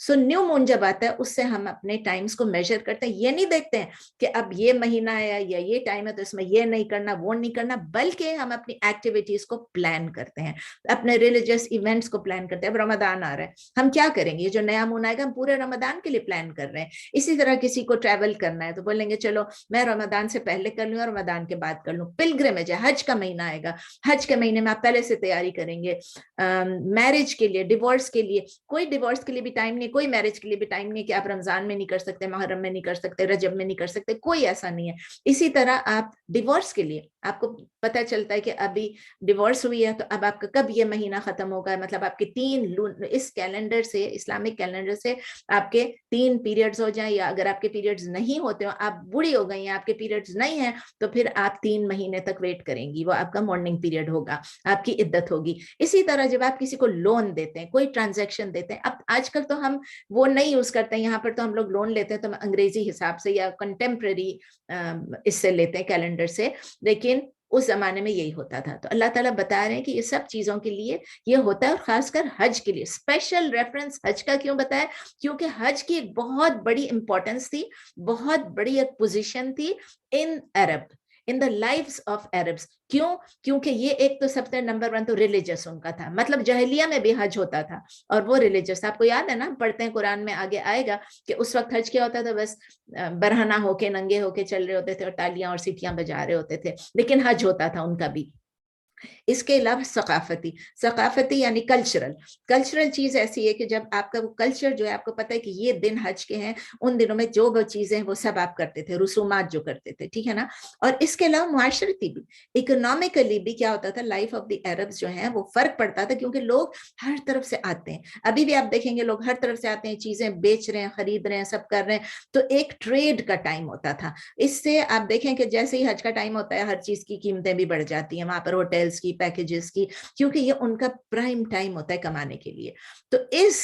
So new moon जब आता है उससे हम अपने टाइम्स को मेजर करते हैं, ये नहीं देखते हैं कि अब ये महीना है या ये टाइम है तो इसमें ये नहीं करना वो नहीं करना, बल्कि हम अपनी एक्टिविटीज को प्लान करते हैं, अपने रिलीजियस इवेंट्स को प्लान करते हैं। अब रमदान आ रहा है, हम क्या करेंगे, ये जो नया मून आएगा हम पूरे रमदान के लिए प्लान कर रहे हैं। इसी तरह किसी को ट्रैवल करना है तो बोलेंगे चलो मैं रमदान से पहले कर लूँ और रमदान के बाद कर लूँ। पिलग्रिमेज है, हज का महीना आएगा, हज के महीने में आप पहले से तैयारी करेंगे। मैरिज के लिए, डिवोर्स के लिए, कोई डिवोर्स के लिए भी टाइम नहीं, कोई मैरिज के लिए भी टाइम नहीं कि आप रमजान में नहीं कर सकते, मुहर्रम में नहीं कर सकते, रजब में नहीं कर सकते, कोई ऐसा नहीं है। इसी तरह आप डिवोर्स के लिए आपको पता चलता है कि अभी डिवोर्स हुई है तो अब आपका कब ये महीना खत्म होगा, मतलब आपके 3 इस कैलेंडर से, इस्लामिक कैलेंडर से आपके 3 पीरियड्स हो जाए, या अगर आपके पीरियड्स नहीं होते हो, आप बूढ़ी हो गई हैं, आपके पीरियड्स नहीं है, तो फिर आप 3 महीने तक वेट करेंगी, वो आपका मॉर्निंग पीरियड होगा, आपकी इद्दत होगी। इसी तरह जब आप किसी को लोन देते हैं, कोई ट्रांजैक्शन देते हैं, अब आजकल तो हम वो नहीं यूज करते हैं, यहाँ पर तो हम लोग लोन लेते हैं तो हम अंग्रेजी हिसाब से या कंटेम्प्रेरी इससे लेते हैं, कैलेंडर से, लेकिन उस जमाने में यही होता था। तो अल्लाह ताला बता रहे हैं कि ये सब चीजों के लिए ये होता है, और खासकर हज के लिए स्पेशल रेफरेंस हज का क्यों बताया, क्योंकि हज की एक बहुत बड़ी इंपॉर्टेंस थी, बहुत बड़ी एक पोजीशन थी in Arab, in the lives of Arabs. क्यों? क्योंकि ये एक तो सबसे नंबर 1 तो रिलीजियस उनका था, मतलब जहलिया में भी हज होता था और वो रिलीजियस। आपको याद है ना, पढ़ते हैं कुरान में, आगे आएगा कि उस वक्त हज क्या होता था, बस बरहना होके नंगे होके चल रहे होते थे और तालियां और सीटियां बजा रहे होते थे, लेकिन हज होता था उनका भी। इसके अलावा सकाफती यानी कल्चरल चीज ऐसी है कि जब आपका वो कल्चर जो है, आपको पता है कि ये दिन हज के हैं, उन दिनों में जो वो चीजें वो सब आप करते थे, रसूमात जो करते थे, ठीक है ना। और इसके अलावा मुआशरती भी, इकोनॉमिकली भी क्या होता था, लाइफ ऑफ द अरब्स जो है वो फर्क पड़ता था, क्योंकि लोग हर तरफ से आते हैं, अभी भी आप देखेंगे लोग हर तरफ से आते हैं, चीजें बेच रहे हैं, खरीद रहे हैं, सब कर रहे हैं, तो एक ट्रेड का टाइम होता था। इससे आप देखें कि जैसे ही हज का टाइम होता है हर चीज की कीमतें भी बढ़ जाती हैं वहां पर, होटल्स की, पैकेजेस की, क्योंकि ये उनका प्राइम टाइम होता है कमाने के लिए। तो इस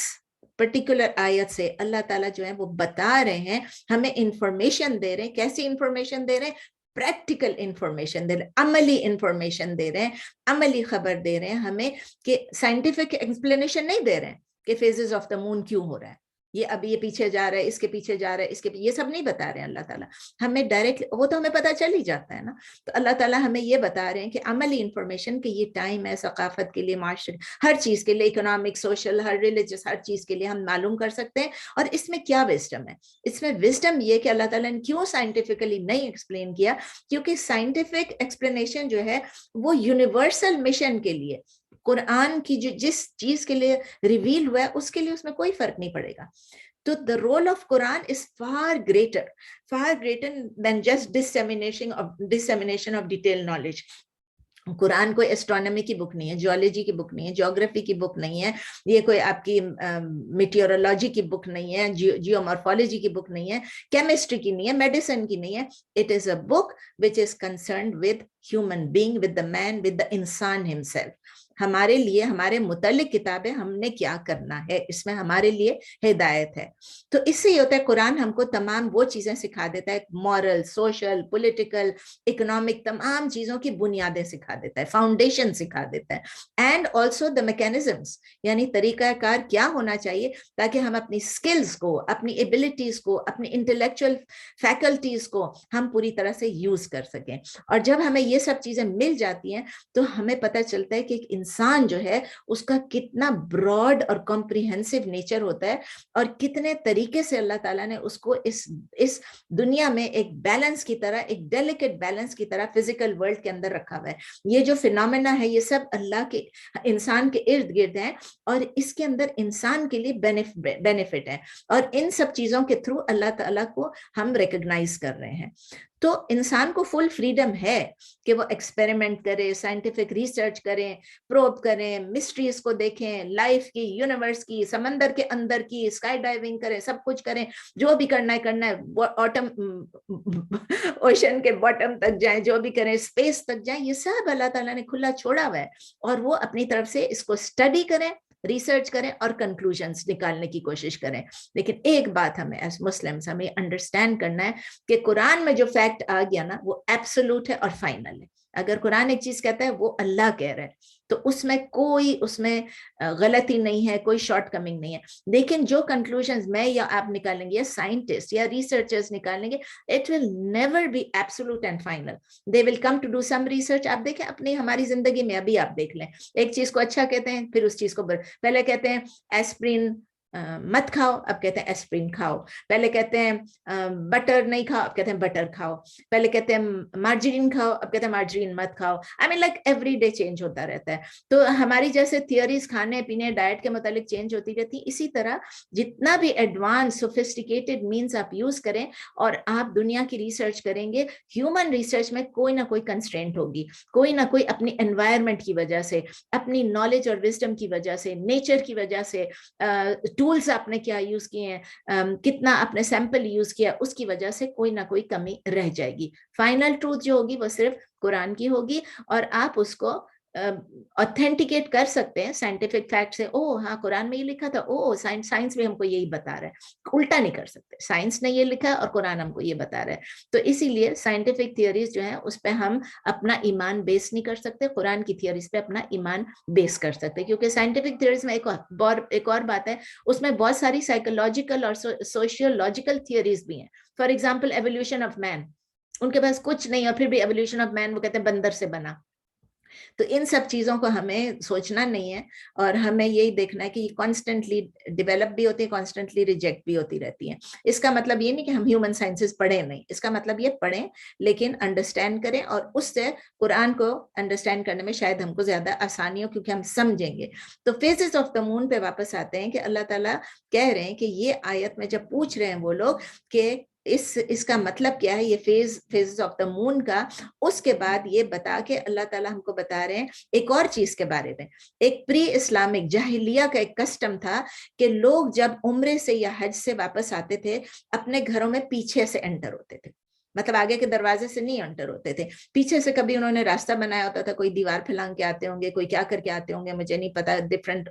पर्टिकुलर आयत से अल्लाह ताला जो है वो बता रहे हैं, हमें इंफॉर्मेशन दे रहे हैं। कैसी इंफॉर्मेशन दे रहे हैं? प्रैक्टिकल इंफॉर्मेशन दे रहे हैं, अमली इंफॉर्मेशन दे रहे हैं, अमली खबर दे रहे हैं हमें, कि साइंटिफिक एक्सप्लेनेशन नहीं दे रहे हैं कि फेजेस ऑफ द मून क्यों हो रहा है, ये अब ये पीछे जा रहा है, इसके पीछे जा रहा है, इसके ये सब नहीं बता रहे हैं अल्लाह ताला हमें डायरेक्टली, वो तो हमें पता चल ही जाता है ना। तो अल्लाह ताला हमें ये बता रहे हैं कि अमली इंफॉर्मेशन कि ये टाइम है सकाफत के लिए, माशरे, हर चीज के लिए, इकोनॉमिक, सोशल, हर रिलीजियस, हर चीज के लिए हम मालूम कर सकते हैं। और इसमें क्या विजडम है? इसमें विजडम ये कि अल्लाह ताला ने क्यों साइंटिफिकली नहीं एक्सप्लेन किया, क्योंकि साइंटिफिक एक्सप्लेनेशन जो है वो यूनिवर्सल मिशन के लिए, कुरान की जो जिस चीज के लिए रिवील हुआ है उसके लिए उसमें कोई फर्क नहीं पड़ेगा। तो the role of Quran is far greater than just dissemination of detail knowledge. Quran कोई एस्ट्रोनॉमी की बुक नहीं है, जियोलॉजी की बुक नहीं है, ज्योग्राफी की बुक नहीं है, ये कोई आपकी मीटियोरोलॉजी की बुक नहीं है, जियोमॉर्फोलॉजी की बुक नहीं है, केमिस्ट्री की नहीं है, मेडिसिन की नहीं है। It is a book which is concerned with human being, with the man, with the इंसान हिमसेल्फ। हमारे लिए, हमारे मुतल्लिक किताबें, हमने क्या करना है, इसमें हमारे लिए हिदायत है। तो इससे ये होता है कुरान हमको तमाम वो चीजें सिखा देता है, मॉरल, सोशल, पॉलिटिकल, इकोनॉमिक, तमाम चीजों की बुनियादें सिखा देता है, फाउंडेशन सिखा देता है। एंड ऑल्सो द मैकेनिज्म्स, यानी तरीकाकार क्या होना चाहिए ताकि हम अपनी स्किल्स को, अपनी एबिलिटीज को, अपनी इंटेलेक्चुअल फैकल्टीज को हम पूरी तरह से यूज कर सकें। और जब हमें ये सब चीजें मिल जाती हैं तो हमें पता चलता है कि एक इंसान जो है उसका कितना ब्रॉड और कॉम्प्रिहेंसिव नेचर होता है, और कितने तरीके से अल्लाह ताला ने उसको इस दुनिया में एक बैलेंस की तरह, एक डेलिकेट बैलेंस की तरह फिजिकल वर्ल्ड के अंदर रखा हुआ है। ये जो फिनोमेना है ये सब अल्लाह के इंसान के इर्द गिर्द है, और इसके अंदर इंसान के लिए बेनिफिट है, और इन सब चीजों के थ्रू अल्लाह ताला को हम रिकॉग्नाइज कर रहे हैं। तो इंसान को फुल फ्रीडम है कि वो एक्सपेरिमेंट करे, साइंटिफिक रिसर्च करें, प्रोब करें, मिस्ट्रीज को देखें, लाइफ की, यूनिवर्स की, समंदर के अंदर की, स्काई डाइविंग करें, सब कुछ करें, जो भी करना है, ऑटम ओशन के बॉटम तक जाए, जो भी करें, स्पेस तक जाए, ये सब अल्लाह ताला ने खुला छोड़ा हुआ है, और वो अपनी तरफ से इसको स्टडी करें, रिसर्च करें और कंक्लूजन्स निकालने की कोशिश करें। लेकिन एक बात हमें एज मुस्लिम्स हमें अंडरस्टैंड करना है कि कुरान में जो फैक्ट आ गया ना वो एब्सोल्यूट है और फाइनल है। अगर कुरान एक चीज कहता है वो अल्लाह कह रहा है, तो उसमें गलती नहीं है, कोई शॉर्ट कमिंग नहीं है। लेकिन जो कंक्लूजन्स मैं या आप निकालेंगे, या साइंटिस्ट या रिसर्चर्स निकालेंगे, it will never be absolute and final. They will come to do some research. आप देखें अपनी हमारी जिंदगी में, अभी आप देख लें, एक चीज को अच्छा कहते हैं, फिर उस चीज को पहले कहते हैं एस्प्रिन मत खाओ, अब कहते हैं एस्प्रिन खाओ। पहले कहते हैं बटर नहीं खाओ, अब कहते हैं बटर खाओ। पहले कहते हैं मार्जरीन खाओ, अब कहते हैं मार्जरीन मत खाओ। I mean like every day change होता रहता है। तो हमारी जैसे थियोरीज खाने पीने डाइट के मुतालिक चेंज होती रहती, इसी तरह जितना भी एडवांस सोफिस्टिकेटेड मीन्स आप यूज करें और आप दुनिया की रिसर्च करेंगे, ह्यूमन रिसर्च में कोई ना कोई कंस्ट्रेंट होगी, कोई ना कोई अपनी एनवायरनमेंट की वजह से, अपनी नॉलेज और विजडम की वजह से, नेचर की वजह से, टूल्स आपने क्या यूज किए हैं, कितना आपने सैंपल यूज किया, उसकी वजह से कोई ना कोई कमी रह जाएगी। फाइनल ट्रूथ जो होगी वो सिर्फ कुरान की होगी, और आप उसको ऑथेंटिकेट कर सकते हैं साइंटिफिक फैक्ट से। ओ हाँ, कुरान में ये लिखा था, ओ साइंस भी हमको यही बता रहा है। उल्टा नहीं कर सकते, साइंस ने ये लिखा और कुरान हमको ये बता रहा है। तो इसीलिए साइंटिफिक थियोरीज जो है उस पर हम अपना ईमान बेस नहीं कर सकते, कुरान की थियोरीज पे अपना ईमान बेस कर सकते, क्योंकि साइंटिफिक थियोरीज में एक और बात है, उसमें बहुत सारी साइकोलॉजिकल और सोशियोलॉजिकल थियोरीज भी हैं। For example evolution of man, उनके पास कुछ नहीं और फिर भी एवोल्यूशन ऑफ मैन वो कहते हैं बंदर से बना। तो इन सब चीजों को हमें सोचना नहीं है, और हमें यही देखना है कि ये कॉन्स्टेंटली डेवलप भी होती है, कॉन्स्टेंटली रिजेक्ट भी होती रहती है। इसका मतलब ये नहीं कि हम ह्यूमन साइंसेस पढ़े नहीं, इसका मतलब ये पढ़ें लेकिन अंडरस्टैंड करें, और उससे कुरान को अंडरस्टैंड करने में शायद हमको ज्यादा आसानी हो, क्योंकि हम समझेंगे। तो फेजेस ऑफ द मून पे वापस आते हैं कि अल्लाह ताला कह रहे हैं कि ये आयत में जब पूछ रहे हैं वो लोग कि इसका मतलब क्या है, ये फेजेस ऑफ द मून का, उसके बाद ये बता के अल्लाह ताला हमको बता रहे हैं एक और चीज के बारे में। एक प्री इस्लामिक जाहिलिया का एक कस्टम था कि लोग जब उम्रे से या हज से वापस आते थे, अपने घरों में पीछे से एंटर होते थे, मतलब आगे के दरवाजे से नहीं एंटर होते थे, पीछे से। कभी उन्होंने रास्ता बनाया होता था, कोई दीवार फैलांग के आते होंगे, कोई क्या करके आते होंगे, मुझे नहीं पता, डिफरेंट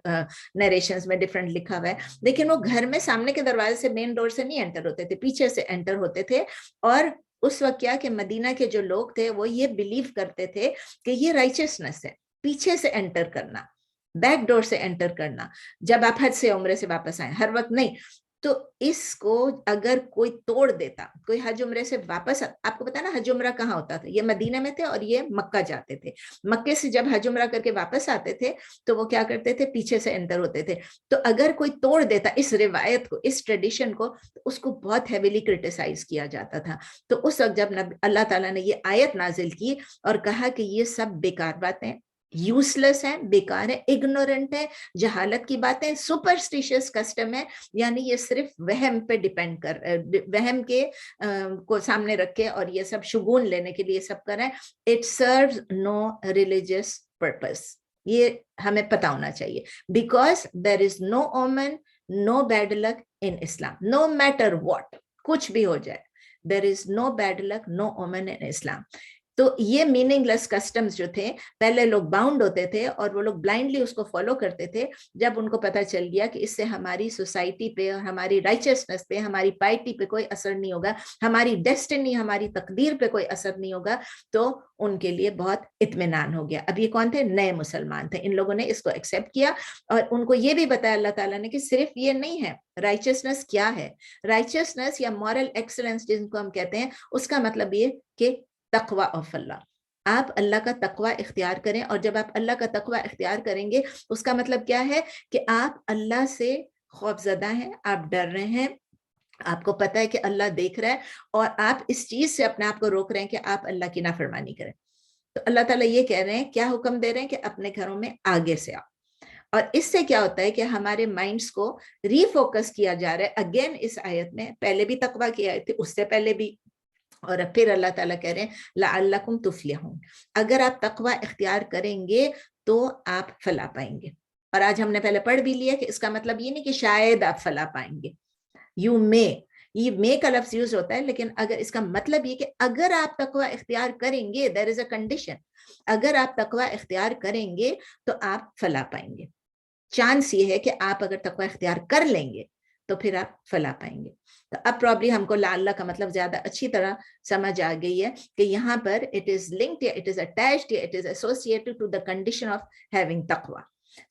नरेशंस में डिफरेंट लिखा हुआ है। लेकिन वो घर में सामने के दरवाजे से, मेन डोर से नहीं एंटर होते थे, पीछे से एंटर होते थे। और उस वक्त क्या कि मदीना के जो लोग थे वो ये बिलीव करते थे कि ये राइचियसनेस है, पीछे से एंटर करना, बैक डोर से एंटर करना, जब आप हज से उम्रे से वापस आए, हर वक्त नहीं। तो इसको अगर कोई तोड़ देता, कोई हज उम्रे से वापस, आपको पता ना हज उम्रा कहाँ होता था, ये मदीना में थे और ये मक्का जाते थे। मक्के से जब हज उम्रा करके वापस आते थे तो वो क्या करते थे, पीछे से एंटर होते थे। तो अगर कोई तोड़ देता इस रिवायत को, इस ट्रेडिशन को, तो उसको बहुत हेविली क्रिटिसाइज किया जाता था। तो उस वक्त जब अल्लाह ताला ने ये आयत नाजिल की और कहा कि ये सब बेकार बातें, यूजलेस है, बेकार है, इग्नोरेंट है, जहालत की बातें, सुपरस्टिशियस कस्टम है, यानी ये सिर्फ वहम पे डिपेंड कर, वहम के को सामने रख के और ये सब शुगून लेने के लिए सब कर रहे हैं। It serves no religious purpose, ये हमें पता होना चाहिए, because there is no omen, no bad luck in Islam, no matter what, कुछ भी हो जाए, there is no bad luck, no omen in इस्लाम। तो ये मीनिंगलेस कस्टम्स जो थे, पहले लोग बाउंड होते थे और वो लोग ब्लाइंडली उसको फॉलो करते थे। जब उनको पता चल गया कि इससे हमारी सोसाइटी पे और हमारी राइचियसनेस पे, हमारी पाइटी पे कोई असर नहीं होगा, हमारी डेस्टिनी, हमारी तकदीर पे कोई असर नहीं होगा, तो उनके लिए बहुत इत्मीनान हो गया। अब ये कौन थे, नए मुसलमान थे, इन लोगों ने इसको एक्सेप्ट किया और उनको ये भी बताया अल्लाह ताला ने कि सिर्फ ये नहीं है, राइचियसनेस क्या है, राइचियसनेस या मॉरल एक्सीलेंस जिनको हम कहते हैं, उसका मतलब ये कि तकवा ऑफ अल्लाह, آپ اللہ کا تقوی اختیار کریں, اور جب آپ اللہ کا تقوی اختیار کریں گے اس کا مطلب کیا ہے کہ آپ اللہ سے خوف زدہ ہیں, آپ ڈر رہے ہیں, آپ کو پتہ ہے کہ اللہ دیکھ رہا ہے, اور آپ اس چیز سے اپنے آپ کو روک رہے ہیں کہ آپ اللہ کی نافرمانی کریں. تو اللہ تعالیٰ یہ کہہ رہے ہیں, کیا حکم دے رہے ہیں کہ اپنے گھروں میں آگے سے آؤ. اور اس سے کیا ہوتا ہے کہ ہمارے مائنڈز کو ری فوکس کیا جا رہا ہے اگین اس آیت میں, پہلے بھی تقوی کی آیت تھی, اس سے پہلے بھی, اور پھر اللہ تعالیٰ کہہ رہے ہیں لعلکم تفلحون, اگر آپ تقوی اختیار کریں گے تو آپ فلاح پائیں گے. اور آج ہم نے پہلے پڑھ بھی لیا کہ اس کا مطلب یہ نہیں کہ شاید آپ فلاح پائیں گے, یو مے, یہ مے کا لفظ یوز ہوتا ہے, لیکن اگر اس کا مطلب یہ کہ اگر آپ تقوی اختیار کریں گے, دیر از اے کنڈیشن, اگر آپ تقوی اختیار کریں گے تو آپ فلاح پائیں گے. چانس یہ ہے کہ آپ اگر تقوی اختیار کر لیں گے تو پھر آپ فلاح پائیں گے. تو اب پرابلی ہم کو لعلہ کا مطلب زیادہ اچھی طرح سمجھ آ گئی ہے کہ یہاں پر it is linked, it is attached, it is associated to the condition of having تقوی.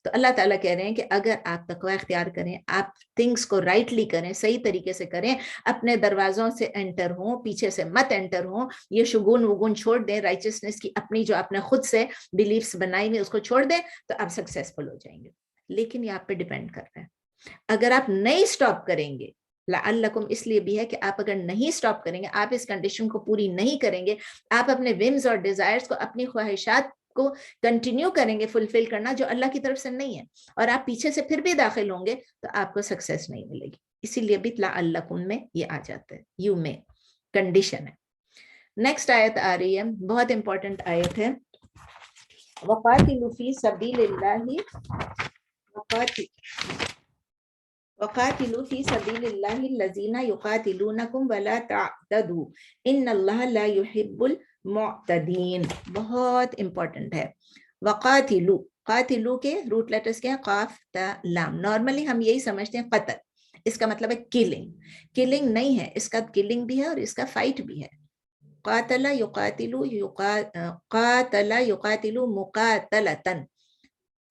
تو اللہ تعالیٰ کہہ رہے ہیں کہ اگر آپ تقوی اختیار کریں, آپ تھنگس کو رائٹلی کریں, صحیح طریقے سے کریں, اپنے دروازوں سے انٹر ہوں, پیچھے سے مت انٹر ہوں, یہ شگون وگون چھوڑ دیں, رائچسنس کی اپنی جو آپ نے خود سے بلیفس بنائی ہوئی اس کو چھوڑ دیں, تو آپ سکسیسفل ہو جائیں گے. لیکن یہ آپ پہ ڈیپینڈ کر رہا ہے. اگر آپ نہیں سٹاپ کریں گے, لعلکم اس لیے بھی ہے کہ آپ اگر نہیں سٹاپ کریں گے, آپ اس کنڈیشن کو پوری نہیں کریں گے, آپ اپنے ومز اور ڈیزائرز کو, اپنی خواہشات کو کنٹینیو کریں گے فلفل کرنا جو اللہ کی طرف سے نہیں ہے, اور آپ پیچھے سے پھر بھی داخل ہوں گے, تو آپ کو سکسیس نہیں ملے گی. اسی لیے بھی لعلکم میں یہ آ جاتا ہے, یو میں کنڈیشن ہے. نیکسٹ آیت آ رہی ہے, بہت امپورٹنٹ آیت ہے, وقاتلوا فی سبیل اللہ وقاتلوا فی سبیل اللہ الذین یقاتلونکم ولا تعتدوا ان اللہ لا يحب المعتدین. بہت امپورٹنٹ ہے. وقاتلوا, قاتلو کے روٹ لیٹرز کیا ہیں, قاف تا لام. نارملی ہم یہی سمجھتے ہیں قتل, اس کا مطلب ہے کلنگ. کلنگ نہیں ہے, اس کا کلنگ بھی ہے اور اس کا فائٹ بھی ہے. قاتل یقاتلو, قاتل یقاتلو مقاتلتن,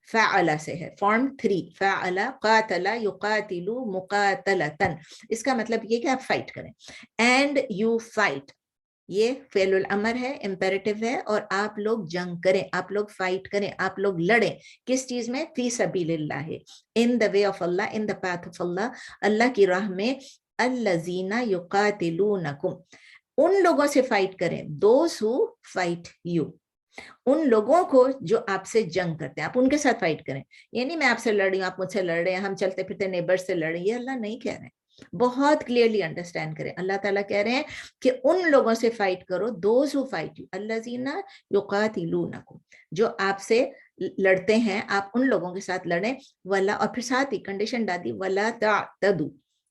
فعل سے ہے, فارم 3, فعل قاتل یقاتل مقاتلتن. اس کا مطلب یہ کہ آپ فائٹ کریں, اینڈ یو فائٹ, یہ فعل الامر ہے, امپیریٹو ہے, اور آپ لوگ جنگ کریں, آپ لوگ فائٹ کریں, آپ لوگ لڑیں. کس چیز میں؟ فی سبیل اللہ, in the way of Allah, in the path of Allah, اللہ کی راہ میں. الذین یقاتلونکم, ان لوگوں سے فائٹ کریں, دوز ہو فائٹ یو, ان لوگوں کو جو آپ سے جنگ کرتے ہیں, آپ ان کے ساتھ فائٹ کریں. یہ نہیں میں آپ سے لڑ رہی ہوں, آپ مجھ سے لڑ رہے ہیں, ہم چلتے پھرتے نیبر سے لڑ رہے ہیں, یہ اللہ نہیں کہہ رہے ہیں. بہت کلیئرلی انڈرسٹینڈ کریں, اللہ تعالیٰ کہہ رہے ہیں کہ ان لوگوں سے فائٹ کرو, دوز ہو فائٹ یو, الذین یقاتلونکم, جو آپ سے لڑتے ہیں, آپ ان لوگوں کے ساتھ لڑیں. ولا, اور پھر ساتھ ہی کنڈیشن ڈال دی, ولا تعتدوا,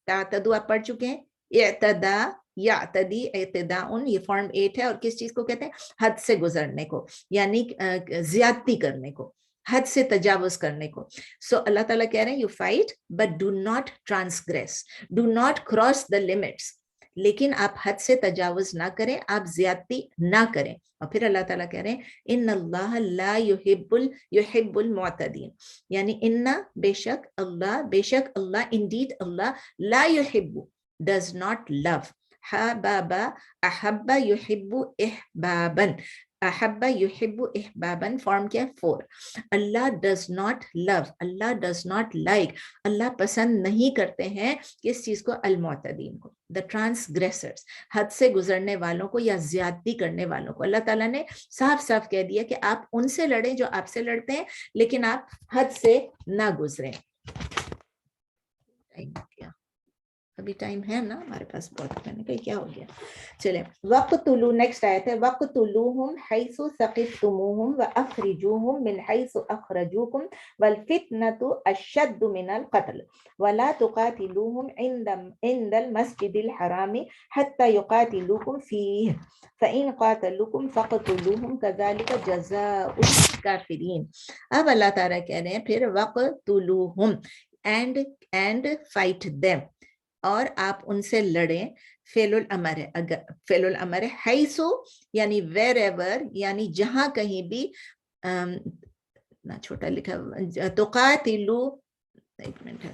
تعتدوا آپ پڑھ چکے ہیں, اعتدا یعتدی اعتداء, یہ فارم 8 ہے, اور کس چیز کو کہتے ہیں؟ حد سے گزرنے کو, یعنی زیادتی کرنے کو, حد سے تجاوز کرنے کو. سو اللہ تعالیٰ کہہ رہے ہیں you fight but do not transgress, do not cross the limits, لیکن آپ حد سے تجاوز نہ کریں, آپ زیادتی نہ کریں. اور پھر اللہ تعالیٰ کہہ رہے ہیں ان اللہ لا یحب المعتدین, یعنی ان بے شک اللہ انڈیڈ اللہ, لا یحب does not love, حبب احب یحب احبابا, احب یحب احبابا فارم کیا 4. اللہ does not love, Allah does not like, اللہ پسند نہیں کرتے ہیں کس چیز کو؟ المعتدین کو, the transgressors, حد سے گزرنے والوں کو یا زیادتی کرنے والوں کو. اللہ تعالیٰ نے صاف صاف کہہ دیا کہ آپ ان سے لڑیں جو آپ سے لڑتے ہیں, لیکن آپ حد سے نہ گزریں. ابھی ٹائم ہے نا ہمارے پاس بہت, میں نے کہا کیا ہو گیا. چلیں, وقتلوا, نیکسٹ آیت ہے, وقتلوہم حیث ثقفتموہم واخرجوہم من حیث اخرجوکم والفتنۃ اشد من القتل ولا تقاتلوہم عند المسجد الحرام حتى يقاتلوکم فیہ فإن قاتلوکم فقتلوہم كذلك جزاء الکافرین. اب اللہ تعالیٰ کہہ رہے ہیں پھر وقتلوہم, and fight them, اور آپ ان سے لڑیں. فعل الامر ہے, اگر فعل الامر ہے, حیثو یعنی ویر ایور, یعنی جہاں کہیں بھی, نہ چھوٹا لکھا, تقاتلو, ایک منٹ ہے,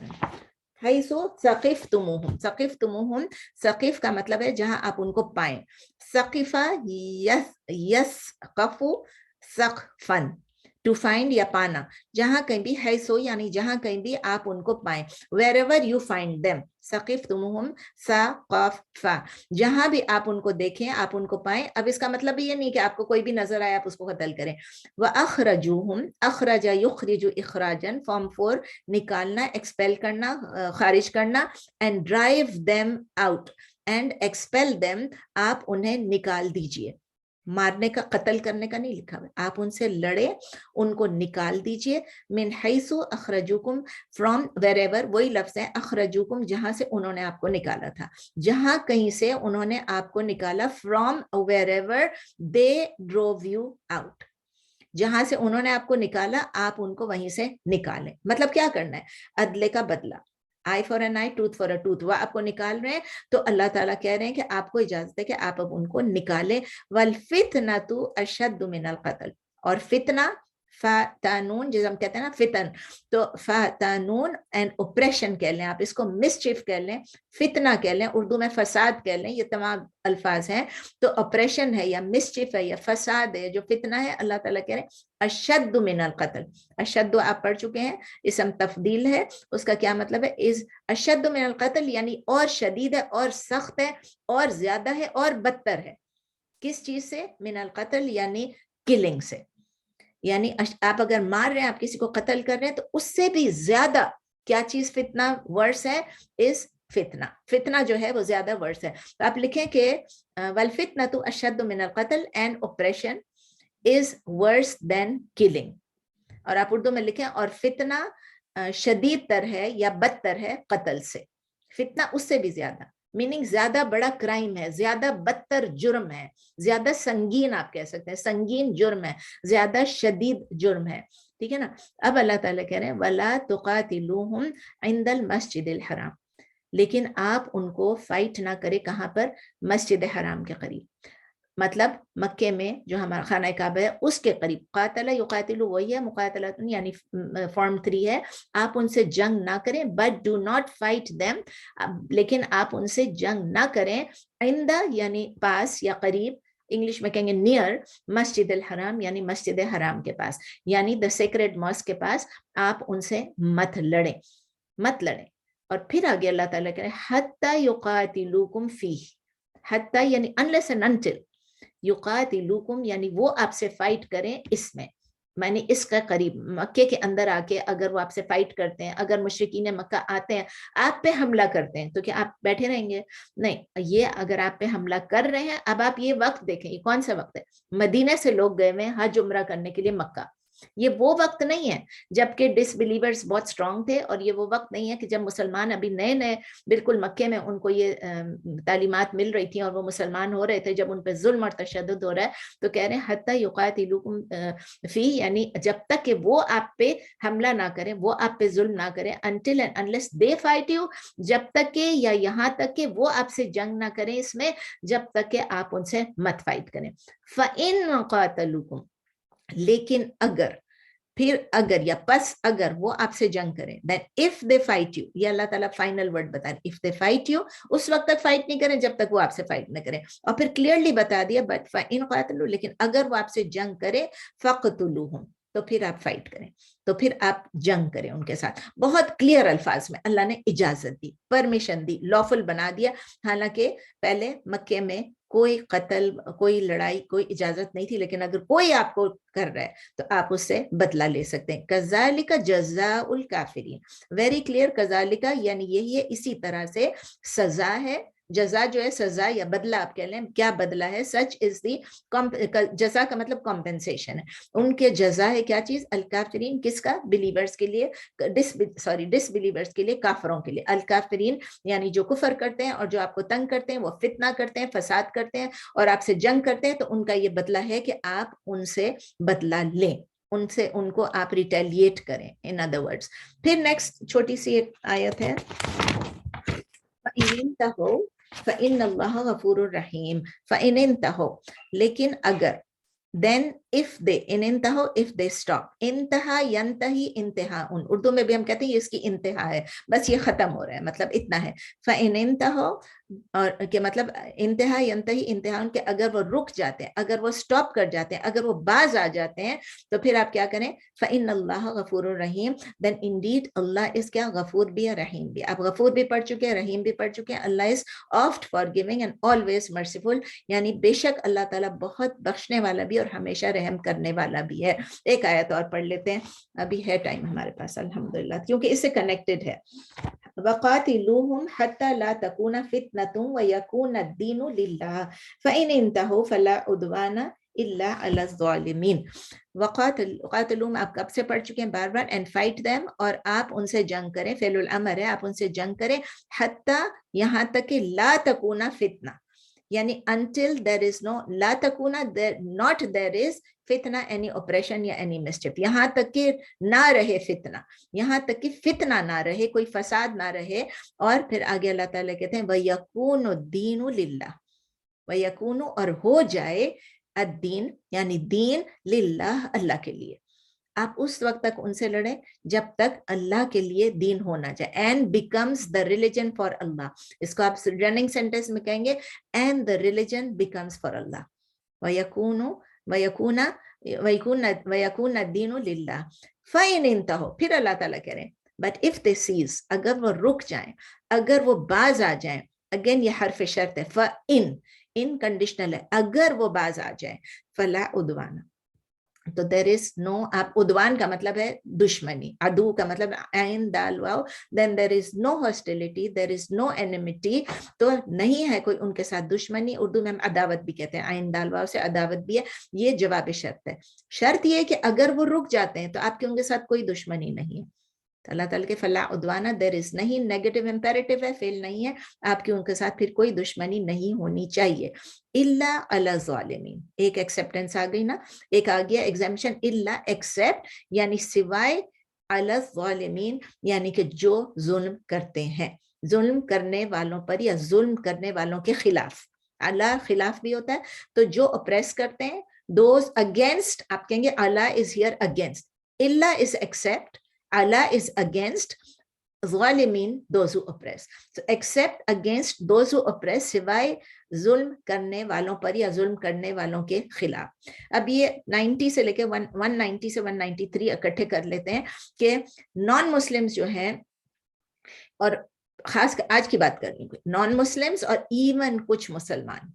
हैसो सकिफ्तुमुहुम, सकिफ्तुमुहुम, सकिफ का मतलब है जहां आप उनको पाएं, सकिफा यसकफु सकफन, टू फाइंड या पाना, जहां कहीं भी है सो यानी जहां कहीं भी आप उनको पाएं, wherever you find them, सकिफ्तुमुहुम सक़फ़ा, जहां भी आप उनको देखें आप उनको पाएं। अब इसका मतलब ये नहीं कि आपको कोई भी नजर आए आप उसको कत्ल करें। व अखरजूहुम, अखरजा युखरिजु इखराजन, फॉर्म 4, निकालना, एक्सपेल करना, खारिज करना, and drive them out, and expel them, आप उन्हें निकाल दीजिए। मारने का, कत्ल करने का नहीं लिखा हुआ, आप उनसे लड़े, उनको निकाल दीजिए। मिन हैसु अखरजुकुम, फ्रॉम वेरेवर, वही लफ्ज है अखरजुकुम, जहां से उन्होंने आपको निकाला था, जहां कहीं से उन्होंने आपको निकाला, from wherever they drove you out, जहां से उन्होंने आपको निकाला आप उनको वहीं से निकालें। मतलब क्या करना है, अदले का बदला, eye for an eye, tooth for a tooth, वह आपको निकाल रहे हैं तो अल्लाह ताला कह रहे हैं कि आपको इजाजत है कि आप अब उनको निकालें। वल फितनतु अशद्दु मिनल क़त्ल, और फितना, फ़तानून, जिसे हम कहते हैं ना फितन, तो फ़तानून एंड ऑपरेशन कह लें, आप इसको मिसचिफ कह लें, फितना कह लें, उर्दू में फसाद कह लें, ये तमाम अल्फाज हैं। तो ऑपरेशन है या मिसचिफ है या फसाद है, जो फितना है, अल्लाह ताला कह रहे हैं अशद्दु मिनल क़त्ल। अशद्दु आप पढ़ चुके हैं, इसम तफदील है, उसका क्या मतलब है, इज अशद्दु मिनल क़त्ल यानी और शदीद है, और सख्त है, और ज्यादा है, और बदतर है। किस चीज से, मिनल क़त्ल यानी किलिंग से, यानी आप अगर मार रहे हैं, आप किसी को कत्ल कर रहे हैं, तो उससे भी ज्यादा क्या चीज फितना वर्स है, इस फितना, फितना जो है वो ज्यादा वर्स है। तो आप लिखें कि वल फितनतु अशद्दु मिनल क़त्ल, and oppression is worse than killing, और आप उर्दू में लिखें और फितना शदीद तर है या बदतर है कत्ल से, फितना उससे भी ज्यादा, मीनिंग ज्यादा बड़ा क्राइम है, ज्यादा बदतर जुर्म है, ज्यादा संगीन, आप कह सकते हैं संगीन जुर्म है, ज्यादा शदीद जुर्म है। ठीक है ना। अब अल्लाह ताला कह रहे हैं वला तुकातिलूहुम इंदल मस्जिदिल हराम, लेकिन आप उनको फाइट ना करें, कहाँ पर, मस्जिद हराम के करीब, मतलब मक्के में जो हमारा खाना काबा है उसके करीब। कातला युकातिलु वही है, मुकातलतुन यानी फॉर्म 3 है, आप उनसे जंग ना करें, but do not fight them, लेकिन आप उनसे जंग ना करें, इंदा यानी पास या करीब, इंग्लिश में कहेंगे नियर, मस्जिद अल हराम यानी मस्जिद हराम के पास, यानी द सेक्रेड मॉस्क के पास, आप उनसे मत लड़ें, मत लड़ें। और फिर आगे अल्लाह ताला कह रहे हैं हत्ता युकातिलुकुम फीह, हत्ता यानी अनलेस एंड अनटिल, युकातिलुकुम यानी वो आपसे फाइट करें इसमें, माने इसका करीब, मक्के के अंदर आके अगर वो आपसे फाइट करते हैं, अगर मुशरिकीन मक्का आते हैं आप पे हमला करते हैं, तो क्या आप बैठे रहेंगे? नहीं, ये अगर आप पे हमला कर रहे हैं, अब आप ये वक्त देखें, ये कौन सा वक्त है, मदीने से लोग गए हुए हज उम्रा करने के लिए मक्का, ये वो वक्त नहीं है जबकि डिसबिलीवर्स बहुत स्ट्रांग थे, और ये वो वक्त नहीं है कि जब मुसलमान अभी नए नए बिल्कुल मक्के में उनको ये तालीमात मिल रही थी और वो मुसलमान हो रहे थे, जब उन पर जुल्म और तशद्दुद हो रहा है। तो कह रहे हैं हत्ता युकातिलुकुम फी, यानी जब तक कि वो आप पे हमला ना करें, वो आप पे जुल्म ना करें, until and unless they fight you, जब तक के या यहाँ तक के वो आपसे जंग ना करें इसमें, जब तक के आप उनसे मत फाइट करें। फ़इन क़ातलुकुम, लेकिन अगर, फिर अगर या पस अगर वो आपसे जंग करें, then if they fight you, ये अल्लाह ताला फाइनल वर्ड बता रहे, इफ दे फाइट यू, उस वक्त तक फाइट नहीं करें जब तक वो आपसे फाइट न करें, और फिर क्लियरली बता दिया बट इन क़ातलू, लेकिन अगर वो आपसे जंग करे फ़क़्तुलूहुम, तो फिर आप फाइट करें, तो फिर आप जंग करें उनके साथ। बहुत क्लियर अल्फाज में अल्लाह ने इजाजत दी, परमिशन दी, लॉफुल बना दिया। हालांकि पहले मक्के में कोई कत्ल, कोई लड़ाई, कोई इजाजत नहीं थी, लेकिन अगर कोई आपको कर रहा है तो आप उससे बदला ले सकते हैं। कज़ालिका जज़ाउल काफिरीन, वेरी क्लियर, कज़ालिका यानी यही है, इसी तरह से सजा है, जजा जो है सजा या बदला आप कह लें, क्या बदला है, सच इज दी, जजा का मतलब कॉम्पेंसेशन है, उनके जजा है क्या चीज, अल काफिरीन, किसका, बिलीवर्स के लिए, डिसबिलीवर्स के लिए, काफरों के लिए। अल काफिरीन यानी जो कुफर करते हैं और जो आपको तंग करते हैं, वो फितना करते हैं, फसाद करते हैं और आपसे जंग करते हैं, तो उनका ये बदला है कि आप उनसे बदला लें, उनसे, उनको आप रिटेलिएट करें, इन अदर वर्ड्स। फिर नेक्स्ट छोटी सी एक आयत है, फ़इन्नल्लाह गफूरुर रहीम, फ़इन इंतहो, लेकिन अगर, then if they in इंतहो if they stop, इंतहा यंतही इंतहाउन, उर्दू में भी हम कहते हैं ये इसकी इंतहा है, बस ये खत्म हो रहा है, मतलब इतना है. फ़इन इंतहो, और के मतलब इंतहा यंतही इंतहाउन, के अगर वो रुक जाते हैं, अगर वो स्टॉप कर जाते हैं, अगर वो बाज आ जाते हैं, तो फिर आप क्या करें, फ़इन अल्लाह गफूरुर रहीम, देन इंडीड अल्लाह इज क्या, गफूर भी है, रहीम भी. आप गफूर भी पढ़ चुके हैं, रहीम भी पढ़ चुके हैं. Allah is oft forgiving and always merciful, यानी बेशक अल्लाह ताला बहुत बख्शने वाला भी और हमेशा रहम करने वाला भी है. एक आयत और पढ़ लेते हैं, अभी है टाइम हमारे पास अल्हम्दुलिल्लाह, क्योंकि इससे कनेक्टेड है. वक़ातिलूहुम हत्ता ला तकूना फितनतुन व यकूना अद-दीनु लिल्लाह फ़इन इंतहू फला उद्वाना इल्ला अला ज़ालिमीन. वक़ातिलूहुम आप कब से पढ़ चुके हैं बार बार, एंड फाइट देम, और आप उनसे जंग करें, फ़िअलुल अमर है, आप उनसे जंग करें, हत्ता यहाँ तक कि ला तकूना फितना, यानी until there is no, La तकूना there, not there is फितना, any oppression या any mischief, यहाँ तक कि ना रहे फितना, यहाँ तक कि फितना ना रहे, कोई फसाद ना रहे. और फिर आगे अल्लाह ताला कहते हैं वयकूनु दीनु लिल्लाह, वयकूनु और हो जाए, अद्दीन यानी दीन, लिल्लाह अल्लाह के लिए. आप उस वक्त तक उनसे लड़े जब तक अल्लाह के लिए दीन होना चाहिए, and becomes the religion for Allah. इसको आप रनिंग सेंटेंस में कहेंगे, and the religion becomes for Allah. वयकूनु वयकूना वयकून दीनु लिल्लाह फ़इन इंतहो, फिर अल्लाह ताला कह रहे हैं बट इफ दे सीज, अगर वो रुक जाएं, अगर वो बाज आ जाएं, अगेन ये हर्फ शर्त है, फ़इन, इन कंडीशनल है, अगर वो बाज आ जाए, फला उद्वाना, तो देर इज नो, आप उद्वान का मतलब है दुश्मनी, अदू का मतलब आइन दाल वाओ, then there is no hostility, there is no enmity, तो नहीं है कोई उनके साथ दुश्मनी. उर्दू में हम अदावत भी कहते हैं, आइन दाल वाओ से अदावत भी है. ये जवाब शर्त है. शर्त ये है कि अगर वो रुक जाते हैं तो आपके उनके साथ कोई दुश्मनी नहीं है. अल्लाह ताला के फला उद्वाना, देर इज नहीं, नेगेटिव इंपेरेटिव है, फेल नहीं है, आपकी उनके साथ फिर कोई दुश्मनी नहीं होनी चाहिए. इल्ला अला ज़ालिमीन, एक एक्सेप्टेंस आ गई ना, एक आ गया एग्जामिशन, इल्ला एक्सेप्ट यानी सिवाय, अला ज़ालिमीन यानी कि जो जुल्म करते हैं, जुल्म करने वालों पर या जुल्म करने वालों के खिलाफ. अला खिलाफ भी होता है, तो जो ऑप्रेस करते हैं, दोज अगेंस्ट, आप कहेंगे अला इज हियर अगेंस्ट, इल्ला is except, Allah is against, ज़ालिमीन those who oppress. So except against those who oppress, सिवाय जुल्म करने वालों पर या जुल्म करने वालों के खिलाफ. अब ये 90 से लेके 190 से 193 इकट्ठे कर लेते हैं कि नॉन मुस्लिम्स जो हैं, और खास आज की बात कर रही हूँ, नॉन मुस्लिम्स और इवन कुछ मुसलमान,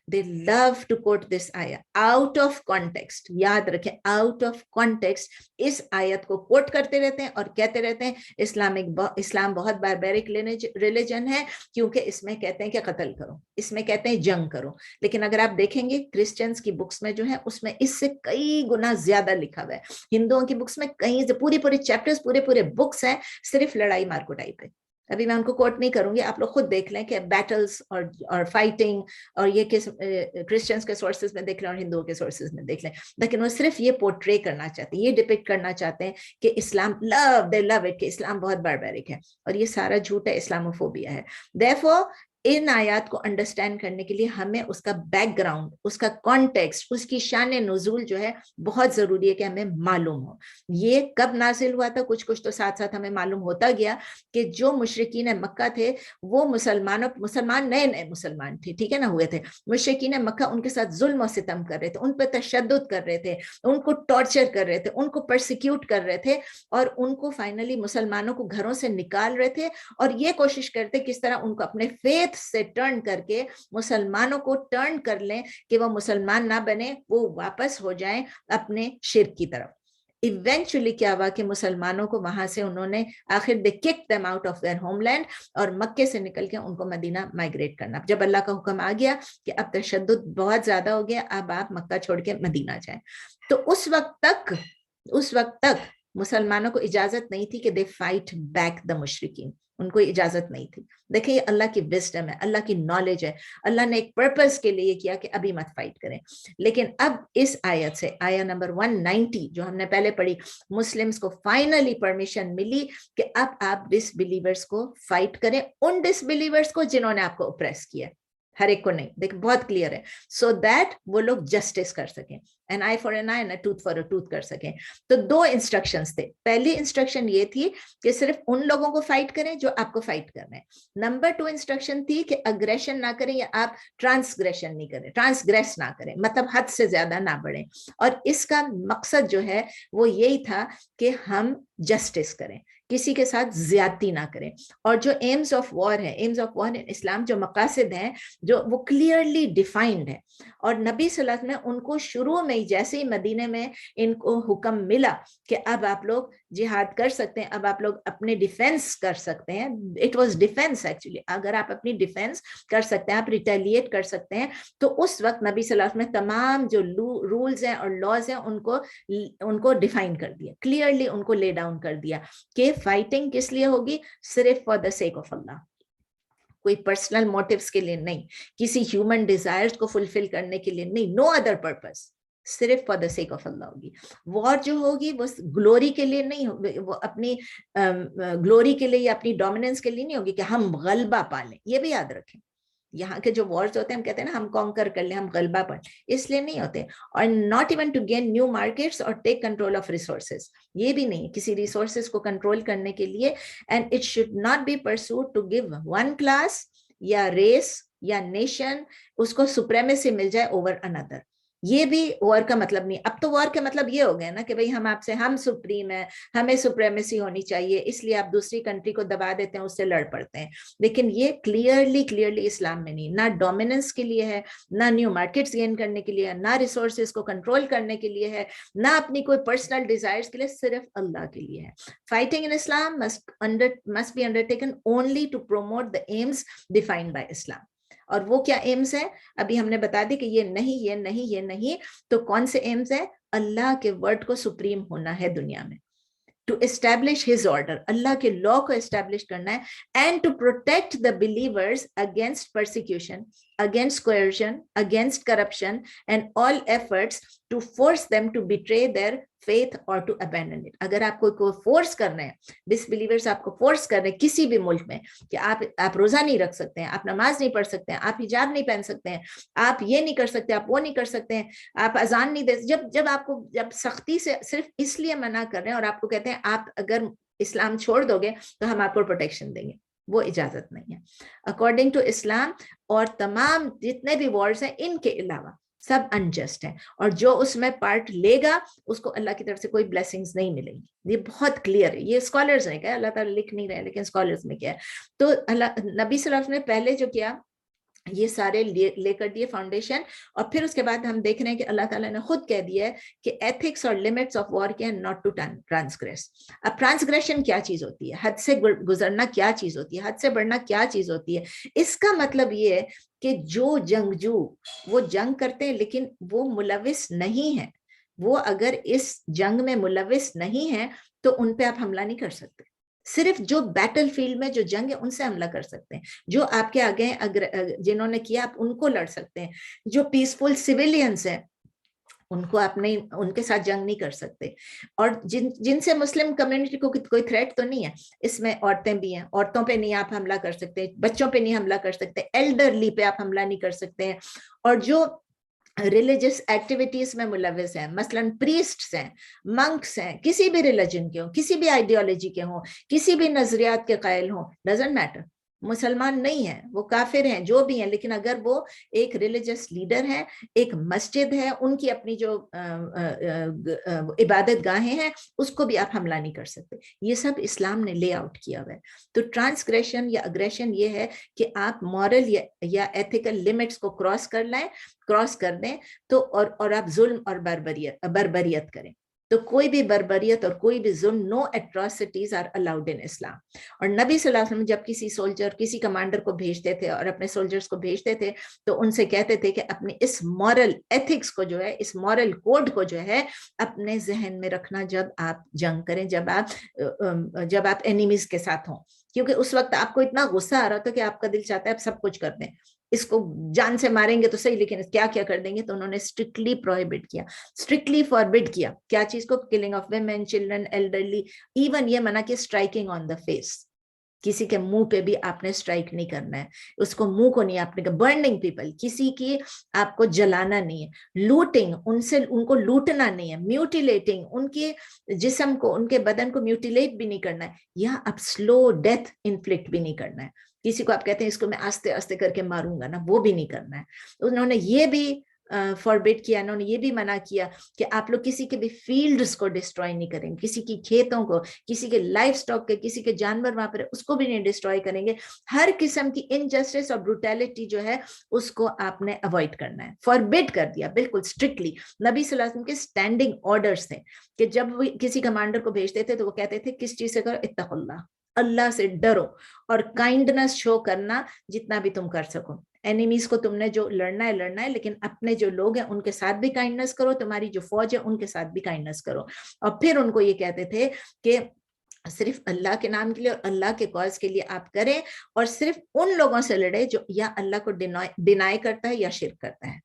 they love to quote this ayah out of context. याद रखें, out of context इस आयत को कोट करते रहते हैं और कहते रहते हैं इस्लाम बहुत बारबैरिक रिलीजन है, क्योंकि इसमें कहते हैं कि कत्ल करो, इसमें कहते हैं जंग करो. लेकिन अगर आप देखेंगे क्रिश्चियंस की बुक्स में जो है, उसमें इससे कई गुना ज्यादा लिखा हुआ है. हिंदुओं की बुक्स में कई पूरे चैप्टर्स, पूरे बुक्स हैं सिर्फ लड़ाई मार कुटाई पे. अभी मैं उनको कोट नहीं करूंगी, आप लोग खुद देख लें कि बैटल्स और फाइटिंग, और ये क्रिश्चियंस के सोर्सेज में देख लें और हिंदुओं के सोर्सेज में देख लें. लेकिन वो सिर्फ ये पोर्ट्रे करना चाहते हैं, ये डिपिक्ट करना चाहते हैं कि इस्लाम दे लव इट, कि इस्लाम बहुत बारबैरिक है, और ये सारा झूठ है, इस्लामोफोबिया है. देयरफॉर इन आयात को अंडरस्टैंड करने के लिए हमें उसका बैकग्राउंड, उसका कॉन्टेक्स्ट, उसकी शान नुज़ूल जो है बहुत जरूरी है कि हमें मालूम हो. ये कब नाजिल हुआ था, कुछ तो साथ साथ हमें मालूम होता गया कि जो मुशरिकीन मक्का थे, वो मुसलमान नए मुसलमान थे, ठीक है ना, हुए थे. मुशरिकीन मक्का उनके साथ जुल्म और सितम कर रहे थे, उन पर तशद्दुद कर रहे थे, उनको टॉर्चर कर रहे थे, उनको परसिक्यूट कर रहे थे, और उनको फाइनली मुसलमानों को घरों से निकाल रहे थे, और ये कोशिश करते किस तरह उनको अपने फेथ से टर्न करके मुसलमानों को टर्न कर लें कि वो मुसलमान ना बने, वो वापस हो जाएं अपने शिर्क की तरफ. इवेंचुअली क्या हुआ कि मुसलमानों को वहां से उन्होंने आखिर दे kick them out of their homeland, और मक्के से निकल के उनको मदीना माइग्रेट करना. जब अल्लाह का हुक्म आ गया कि अब तशद्दुद बहुत ज्यादा हो गया, अब आप मक्का छोड़ के मदीना जाएं, तो उस वक्त तक मुसलमानों को इजाजत नहीं थी कि दे फाइट बैक द मुशरिकीन, उनको इजाजत नहीं थी. देखिए, अल्लाह की विजडम है, अल्लाह की नॉलेज है, अल्लाह ने एक पर्पस के लिए किया कि अभी मत फाइट करें. लेकिन अब इस आयत से, आयत नंबर 190 जो हमने पहले पढ़ी, मुस्लिम्स को फाइनली परमिशन मिली कि अब आप डिसबिलीवर्स को फाइट करें, उन डिसबिलीवर्स को जिन्होंने आपको ऑप्रेस किया. हर एक को नहीं, देख बहुत क्लियर है, सो दैट वो लोग जस्टिस कर सकें, an eye for an eye and a tooth for a tooth कर सकें। तो 2 इंस्ट्रक्शंस थे। पहली इंस्ट्रक्शन ये थी कि सिर्फ उन लोगों को फाइट करें जो आपको फाइट कर रहे हैं। नंबर 2 इंस्ट्रक्शन थी कि अग्रेशन ना करें या आप ट्रांसग्रेशन नहीं करें, ट्रांसग्रेस ना करें, मतलब हद से ज्यादा ना बढ़े। और इसका मकसद जो है वो यही था कि हम जस्टिस करें, किसी के साथ ज्यादती ना करें। और जो एम्स ऑफ वॉर है, एम्स ऑफ वॉर इन इस्लाम, जो मकासद हैं जो वो क्लियरली डिफाइंड है। और नबी सल्लल्लाहु अलैहि वसल्लम ने उनको शुरू में ही, जैसे ही मदीने में इनको हुक्म मिला कि अब आप लोग जिहाद कर सकते हैं, अब आप लोग अपने डिफेंस कर सकते हैं, इट वाज डिफेंस एक्चुअली, अगर आप अपनी डिफेंस कर सकते हैं, आप रिटेलिएट कर सकते हैं, तो उस वक्त नबी सल्लल्लाहु अलैहि वसल्लम ने तमाम जो रूल्स हैं और लॉज हैं उनको डिफाइन कर दिया, क्लियरली उनको ले डाउन कर दिया कि फाइटिंग किस लिए होगी, सिर्फ फॉर द सेक ऑफ अल्लाह, कोई पर्सनल मोटिव्स के लिए नहीं, किसी ह्यूमन डिजायर्स को फुलफिल करने के लिए नहीं, नो अदर पर्पस, सिर्फ फॉर द सेक ऑफ अल्लाह होगी। वॉर जो होगी वो ग्लोरी के लिए नहीं होगी, वो अपनी ग्लोरी के लिए या अपनी डोमिनेंस के लिए नहीं होगी कि हम गलबा पालें। ये भी याद रखें, यहाँ के जो वॉर्स होते हैं हम कहते हैं ना हम कॉन्कर कर ले, हम गलबा पालें, इसलिए नहीं होते। और not even to gain new markets और टेक कंट्रोल ऑफ रिसोर्सेज, ये भी नहीं, किसी रिसोर्सेज को कंट्रोल करने के लिए। And it should not be pursued to give one class या रेस या नेशन उसको सुप्रेमेसी मिल जाए ओवर अनदर। ये भी वॉर का मतलब नहीं। अब तो वॉर का मतलब ये हो गया ना कि भाई हम आपसे, हम सुप्रीम है, हमें सुप्रेमेसी होनी चाहिए, इसलिए आप दूसरी कंट्री को दबा देते हैं, उससे लड़ पड़ते हैं। लेकिन ये क्लियरली इस्लाम में नहीं, ना डोमिनेंस के लिए है, ना न्यू मार्केट्स गेन करने के लिए है, ना रिसोर्सेज को कंट्रोल करने के लिए है, ना अपनी कोई पर्सनल डिजायर्स के लिए, सिर्फ अल्लाह के लिए है। Fighting in Islam must be undertaken only to promote the aims defined by Islam. और वो क्या एम्स है, अभी हमने बता दी कि ये नहीं, ये नहीं, ये नहीं, तो कौन से एम्स है? अल्लाह के वर्ड को सुप्रीम होना है दुनिया में, टू एस्टैब्लिश हिज ऑर्डर, अल्लाह के लॉ को एस्टैब्लिश करना है, and to protect the believers against persecution, against coercion, against corruption, and all efforts to force them to betray their faith or to abandon it. अगर आपको कोई force कर रहे हैं, डिसबिलीवर्स आपको फोर्स कर रहे हैं किसी भी मुल्क में कि आप रोजा नहीं रख सकते हैं, आप नमाज नहीं पढ़ सकते हैं, आप हिजाब नहीं पहन सकते हैं, आप ये नहीं कर सकते, आप वो नहीं कर सकते हैं, आप अजान नहीं दे, जब सख्ती से सिर्फ इसलिए मना कर रहे हैं और आपको कहते हैं आप अगर इस्लाम छोड़ दोगे तो हम आपको प्रोटेक्शन देंगे, वो इजाजत नहीं है अकॉर्डिंग टू इस्लाम। और तमाम जितने भी वॉर्स हैं इनके अलावा सब अनजस्ट हैं, और जो उसमें पार्ट लेगा उसको अल्लाह की तरफ से कोई ब्लेसिंग्स नहीं मिलेंगी। ये बहुत क्लियर है, ये स्कॉलर्स ने कहा, अल्लाह ताला लिख नहीं रहे लेकिन स्कॉलर्स ने किया। तो नबी सल्लल्लाहु अलैहि वसल्लम ने पहले जो किया ये सारे लेकर दिए फाउंडेशन, और फिर उसके बाद हम देख रहे हैं कि अल्लाह ताला ने खुद कह दिया है कि एथिक्स और लिमिट्स ऑफ वॉर के नॉट टू ट्रांसग्रेस। अब ट्रांसग्रेशन क्या चीज होती है, हद से गुजरना क्या चीज होती है, हद से बढ़ना क्या चीज होती है? इसका मतलब ये है कि जो जंगजू वो जंग करते हैं लेकिन वो मुलविस नहीं है, वो अगर इस जंग में मुलविस नहीं है तो उन पे आप हमला नहीं कर सकते। सिर्फ जो बैटल फील्ड में जो जंग है उनसे हमला कर सकते हैं, जो आपके आगे जिन्होंने किया आप उनको लड़ सकते हैं। जो पीसफुल सिविलियंस हैं उनको आप नहीं, उनके साथ जंग नहीं कर सकते। और जिनसे मुस्लिम कम्युनिटी को कोई थ्रेट तो नहीं है, इसमें औरतें भी हैं, औरतों पे नहीं आप हमला कर सकते, बच्चों पे नहीं हमला कर सकते, एल्डरली पे आप हमला नहीं कर सकते हैं। और जो रिलीजियस एक्टिविटीज में मुलविस हैं, मसलन प्रीस्ट्स हैं, मंक्स हैं, किसी भी रिलीजन के हो, किसी भी आइडियोलॉजी के हो, किसी भी नजरियात के कायल हो, डजंट मैटर, मुसलमान नहीं है, वो काफिर हैं, जो भी हैं, लेकिन अगर वो एक रिलीजियस लीडर है, एक मस्जिद है, उनकी अपनी जो इबादत गाहें हैं, उसको भी आप हमला नहीं कर सकते। ये सब इस्लाम ने ले आउट किया हुआ है। तो ट्रांसग्रेशन या अग्रेशन ये है कि आप मॉरल या एथिकल लिमिट्स को क्रॉस कर दें तो, और आप जुल्म और बर्बरियत करें। तो कोई भी बर्बरियत और कोई भी जुल्म, no atrocities are allowed in Islam. और नबी सल्लल्लाहु अलैहि वसल्लम जब किसी सोल्जर, किसी कमांडर को भेजते थे और अपने सोल्जर्स को भेजते थे तो उनसे कहते थे कि अपने इस मॉरल एथिक्स को जो है, इस मॉरल कोड को जो है अपने जहन में रखना जब आप जंग करें, जब आप एनिमीज के साथ हों, क्योंकि उस वक्त आपको इतना गुस्सा आ रहा था कि आपका दिल चाहता है आप सब कुछ कर दें, इसको जान से मारेंगे तो सही लेकिन क्या क्या कर देंगे। तो उन्होंने स्ट्रिक्टली प्रोहिबिट किया, स्ट्रिक्टली फॉरबिड किया, क्या चीज को? Killing of women, children, elderly, even ये मना कि स्ट्राइकिंग ऑन द फेस, किसी के मुंह पे भी आपने स्ट्राइक नहीं करना है, उसको मुंह को नहीं आपने, बर्निंग पीपल, किसी की आपको जलाना नहीं है, लूटिंग, उनसे उनको लूटना नहीं है, म्यूटिलेटिंग, उनके जिस्म को, उनके बदन को म्यूटिलेट भी नहीं करना है, या आप स्लो डेथ इन्फ्लिक्ट भी नहीं करना है। किसी को आप कहते हैं इसको मैं आस्ते आस्ते करके मारूंगा ना, वो भी नहीं करना है। उन्होंने ये भी फॉरबिड किया, उन्होंने ये भी मना किया कि आप लोग किसी के भी फील्ड्स को डिस्ट्रॉय नहीं करेंगे, किसी की खेतों को, किसी के लाइफ स्टॉक के, किसी के जानवर वहां पर उसको भी नहीं डिस्ट्रॉय करेंगे। हर किस्म की इनजस्टिस और ब्रूटैलिटी जो है उसको आपने अवॉइड करना है, फॉरबिड कर दिया बिल्कुल स्ट्रिक्टली। नबी सल्लल्लाहु अलैहि वसल्लम के स्टैंडिंग ऑर्डर्स थे कि जब वो किसी कमांडर को भेजते थे तो वो कहते थे किस चीज से करो, इत्तकुल्लाह, अल्लाह से डरो और काइंडनेस शो करना जितना भी तुम कर सको। एनिमीज को तुमने जो लड़ना है, लेकिन अपने जो लोग हैं उनके साथ भी काइंडनेस करो, तुम्हारी जो फौज है उनके साथ भी काइंडनेस करो। और फिर उनको ये कहते थे कि सिर्फ अल्लाह के नाम के लिए और अल्लाह के कॉज के लिए आप करें, और सिर्फ उन लोगों से लड़े जो या अल्लाह को डिनाई करता है या शिर्क करता है।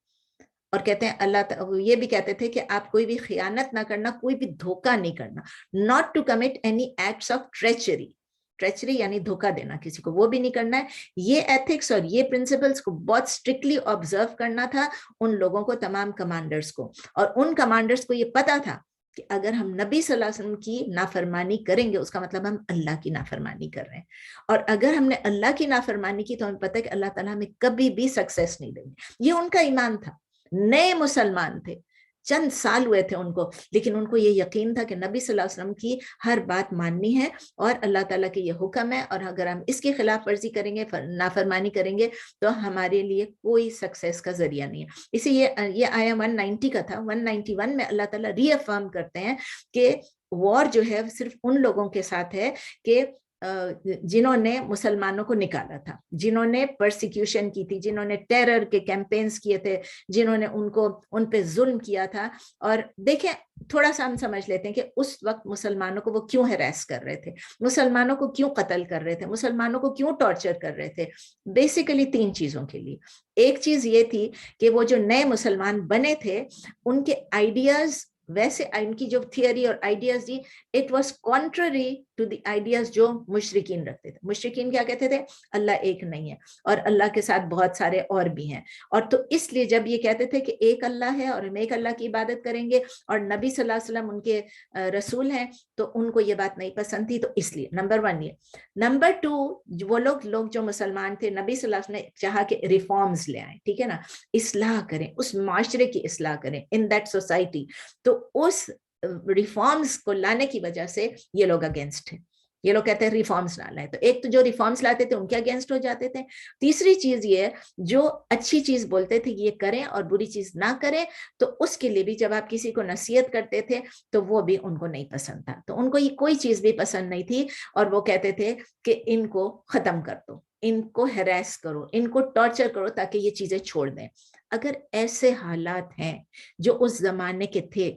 और कहते हैं अल्लाह, ये भी कहते थे कि आप कोई भी खियानत ना करना, कोई भी धोखा नहीं करना, not to commit any acts of treachery, treachery यानी धोखा देना किसी को, वो भी नहीं करना है। ये एथिक्स और ये प्रिंसिपल्स को बहुत स्ट्रिक्टली ऑब्जर्व करना था उन लोगों को, तमाम कमांडर्स को। और उन कमांडर्स को ये पता था कि अगर हम नबी सल्लल्लाहु अलैहि वसल्लम की नाफरमानी करेंगे उसका मतलब हम अल्लाह की नाफरमानी कर रहे हैं, और अगर हमने अल्लाह की नाफरमानी की तो हमें पता है कि अल्लाह ताला हमें कभी भी सक्सेस नहीं देंगे। ये उनका ईमान था। नए मुसलमान थे, चंद साल हुए थे उनको, लेकिन उनको ये यकीन था कि नबी सल्लल्लाहु अलैहि वसल्लम की हर बात माननी है और अल्लाह ताला के ये हुक्म है, और अगर हम इसकी खिलाफ वर्जी करेंगे, नाफरमानी करेंगे, तो हमारे लिए कोई सक्सेस का जरिया नहीं है। इसे ये आया 190 का था। 191 में अल्लाह ताला रीअफर्म करते हैं कि वॉर जो है सिर्फ उन लोगों के साथ है कि जिन्होंने मुसलमानों को निकाला था, जिन्होंने परसिक्यूशन की थी, जिन्होंने टेरर के कैंपेन्स किए थे, जिन्होंने उन पे जुल्म किया था। और देखें, थोड़ा सा हम समझ लेते हैं कि उस वक्त मुसलमानों को वो क्यों हैरेस कर रहे थे, मुसलमानों को क्यों कत्ल कर रहे थे, मुसलमानों को क्यों टॉर्चर कर रहे थे। बेसिकली 3 चीजों के लिए। एक चीज ये थी कि वो जो नए मुसलमान बने थे उनके आइडियाज, वैसे इनकी जो थियरी और आइडियाज थी, it was contrary to the ideas जो मुशरिकीन रखते थे। मुशरिकीन क्या कहते थे? अल्लाह एक नहीं है और अल्लाह के साथ बहुत सारे और भी हैं। और तो इसलिए जब ये कहते थे कि एक अल्लाह है और हम एक अल्लाह की इबादत करेंगे और नबी सल्लल्लाहु अलैहि वसल्लम उनके रसूल हैं, तो उनको ये बात नहीं पसंद थी। तो इसलिए नंबर 1 ये। नंबर 2, वो लोग जो मुसलमान थे, नबी सल्लल्लाहु अलैहि वसल्लम ने चाहा कि रिफॉर्म्स ले आए, ठीक है ना, इस्लाह करें, उस माशरे की इस्लाह करें, इन दैट सोसाइटी। तो उस रिफॉर्म्स को लाने की वजह से ये लोग अगेंस्ट है। ये लोग कहते हैं रिफॉर्म्स ना लाए। तो एक तो जो रिफॉर्म्स लाते थे उनके अगेंस्ट हो जाते थे। तीसरी चीज ये, जो अच्छी चीज बोलते थे ये करें और बुरी चीज ना करें, तो उसके लिए भी जब आप किसी को नसीहत करते थे तो वो भी उनको नहीं पसंद था। तो उनको ये कोई चीज भी पसंद नहीं थी और वो कहते थे कि इनको खत्म कर दो, इनको हैरेस करो, इनको टॉर्चर करो ताकि ये चीजें छोड़ दें। अगर ऐसे हालात हैं जो उस जमाने के थे,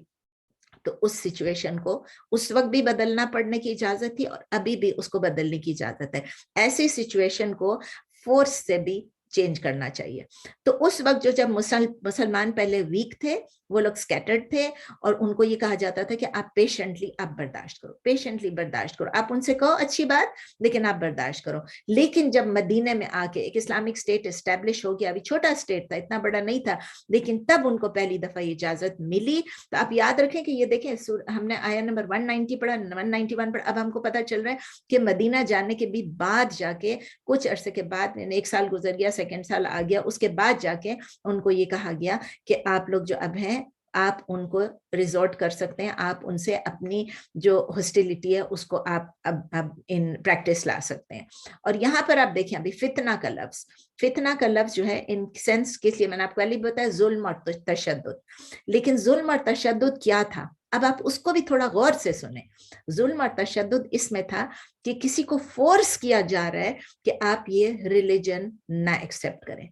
तो उस सिचुएशन को उस वक्त भी बदलना पड़ने की इजाजत थी और अभी भी उसको बदलने की इजाजत है। ऐसी सिचुएशन को फोर्स से भी चेंज करना चाहिए। तो उस वक्त जो जब मुसलमान पहले वीक थे, वो लोग स्कैटर्ड थे और उनको ये कहा जाता था कि आप पेशेंटली आप बर्दाश्त करो, पेशेंटली बर्दाश्त करो, आप उनसे कहो अच्छी बात लेकिन आप बर्दाश्त करो। लेकिन जब मदीने में आके एक इस्लामिक स्टेट एस्टेब्लिश हो गया, अभी छोटा स्टेट था, इतना बड़ा नहीं था, लेकिन तब उनको पहली दफा ये इजाजत मिली। तो आप याद रखें कि ये देखें, हमने आया नंबर 190 पढ़ा, 191 पढ़ा, अब हमको पता चल रहा है कि मदीना जाने के भी बाद जाके कुछ अरसे के बाद, 1 साल गुजर गया, 2nd साल आ गया, उसके बाद जाके उनको ये कहा गया कि आप लोग जो अब हैं आप उनको रिजॉर्ट कर सकते हैं, आप उनसे अपनी जो हॉस्टिलिटी है उसको आप अब इन प्रैक्टिस ला सकते हैं। और यहाँ पर आप देखें, अभी फितना का लफ्ज जो है इन सेंस किस लिए, मैंने आपको पहले बताया जुल्म और तशद्दुद, लेकिन जुल्म और तशद्दुद क्या था, अब आप उसको भी थोड़ा गौर से सुने। जुल्म और तशद्दुद इसमें था कि किसी को फोर्स किया जा रहा है कि आप ये रिलीजन ना एक्सेप्ट करें।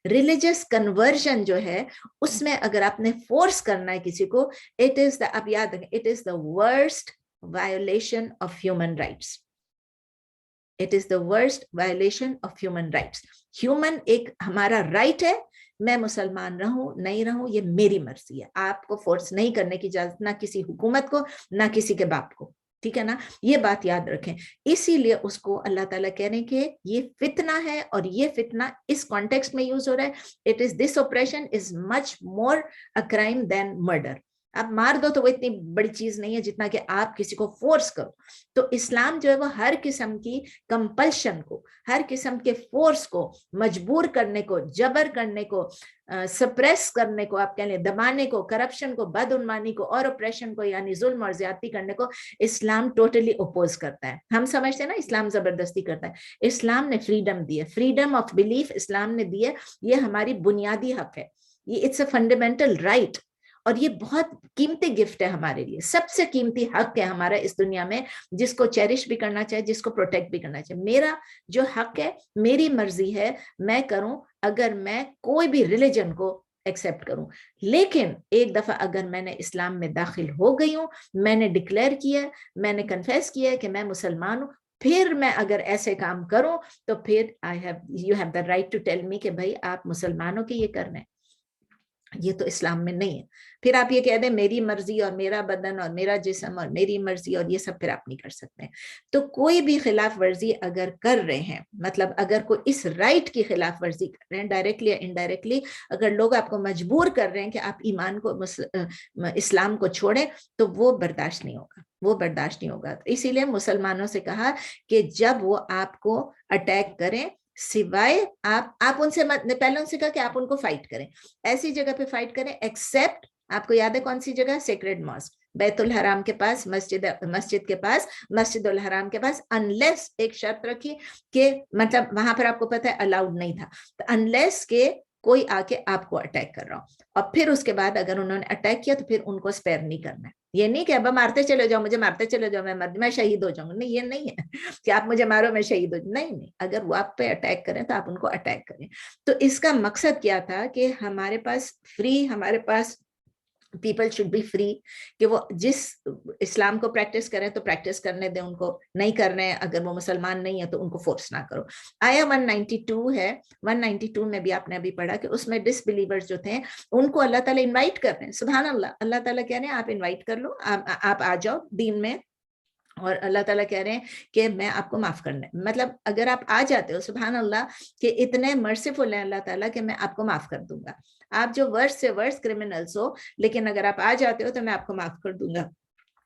रिलीजियस कन्वर्जन जो है उसमें अगर आपने फोर्स करना है किसी को, इट इज द, आप याद रखें, it is the worst violation of human rights. It is the worst violation of human rights. Human एक हमारा राइट है, मैं मुसलमान रहूं नहीं रहूं ये मेरी मर्जी है, आपको फोर्स नहीं करने की इजाजत ना किसी हुकूमत को ना किसी के बाप को। ٹھیک ہے نا, یہ بات یاد رکھیں. اسی لیے اس کو اللہ تعالیٰ کہہ رہے ہیں کہ یہ فتنہ ہے, اور یہ فتنہ اس کانٹیکسٹ میں یوز ہو رہا ہے. It is this oppression is much more a crime than murder. آپ مار دو تو وہ اتنی بڑی چیز نہیں ہے جتنا کہ آپ کسی کو فورس کرو. تو اسلام جو ہے وہ ہر قسم کی کمپلشن کو, ہر قسم کے فورس کو, مجبور کرنے کو, جبر کرنے کو, سپریس کرنے کو, آپ کہہ لیں دبانے کو, کرپشن کو, بدعنوانی کو اور اپریشن کو یعنی ظلم اور زیادتی کرنے کو اسلام ٹوٹلی اپوز کرتا ہے. ہم سمجھتے ہیں نا اسلام زبردستی کرتا ہے. اسلام نے فریڈم دی ہے, فریڈم آف بلیف اسلام نے دی ہے. یہ ہماری بنیادی حق ہے, یہ اٹس اے فنڈامنٹل رائٹ, اور یہ بہت قیمتی گفٹ ہے ہمارے لیے, سب سے قیمتی حق ہے ہمارا اس دنیا میں, جس کو چیریش بھی کرنا چاہیے, جس کو پروٹیکٹ بھی کرنا چاہیے. میرا جو حق ہے, میری مرضی ہے, میں کروں اگر میں کوئی بھی ریلیجن کو ایکسیپٹ کروں. لیکن ایک دفعہ اگر میں نے اسلام میں داخل ہو گئی ہوں, میں نے ڈکلیئر کیا, میں نے کنفیس کیا ہے کہ میں مسلمان ہوں, پھر میں اگر ایسے کام کروں تو پھر you have the right to tell me کہ بھائی آپ مسلمانوں کے یہ کرنا ہے. یہ تو اسلام میں نہیں ہے. پھر آپ یہ کہہ دیں میری مرضی اور میرا بدن اور میرا جسم اور میری مرضی اور یہ سب, پھر آپ نہیں کر سکتے ہیں. تو کوئی بھی خلاف ورزی اگر کر رہے ہیں, مطلب اگر کوئی اس رائٹ کی خلاف ورزی کر رہے ہیں ڈائریکٹلی یا انڈائریکٹلی, اگر لوگ آپ کو مجبور کر رہے ہیں کہ آپ ایمان کو اسلام کو چھوڑیں, تو وہ برداشت نہیں ہوگا, وہ برداشت نہیں ہوگا. اسی لیے مسلمانوں سے کہا کہ جب وہ آپ کو اٹیک کریں, سوائے آپ ان سے پہلے ان سے کہا کہ آپ ان کو فائٹ کریں, ایسی جگہ پہ فائٹ کریں ایکسیپٹ, آپ کو یاد ہے کون سی جگہ, سیکرڈ ماسک, بیت الحرام کے پاس, مسجد کے پاس, مسجد الحرام کے پاس, انلیس ایک شرط رکھی کہ مطلب وہاں پر آپ کو پتہ ہے الاؤڈ نہیں تھا, انلیس کہ کوئی آ کے آپ کو اٹیک کر رہا ہو, اور پھر اس کے بعد اگر انہوں نے اٹیک کیا تو پھر ان کو اسپیئر نہیں کرنا ہے. یہ نہیں کہ اب مارتے چلے جاؤ, مجھے مارتے چلے جاؤ, میں شہید ہو جاؤں گا, نہیں, یہ نہیں ہے کہ آپ مجھے مارو میں شہید ہو جاؤں, نہیں, اگر وہ آپ پہ اٹیک کریں تو آپ ان کو اٹیک کریں. تو اس کا مقصد کیا تھا کہ ہمارے پاس ہمارے پاس پیپل شوڈ بی فری, کہ وہ جس اسلام کو پریکٹس کریں تو پریکٹس کرنے دیں, ان کو نہیں کرنے, اگر وہ مسلمان نہیں ہے تو ان کو فورس نہ کرو. آیا 192 ہے, 192 میں بھی آپ نے ابھی پڑھا کہ اس میں ڈس بلیورز جو تھے ان کو اللہ تعالیٰ انوائٹ کر رہے ہیں. سبحان اللہ, اللہ تعالیٰ کہہ رہے ہیں آپ انوائٹ کر لو, آپ آ جاؤ دین میں, اور اللہ تعالیٰ کہہ رہے ہیں کہ میں آپ کو معاف کرنا ہے. مطلب اگر آپ آ جاتے ہو, سبحان اللہ, کہ اتنے مرسیفل ہیں اللہ تعالیٰ کہ میں آپ کو معاف کر دوں گا. آپ جو ورس سے ورس کرمنلز ہو, لیکن اگر آپ آ جاتے ہو تو میں آپ کو معاف کر دوں گا.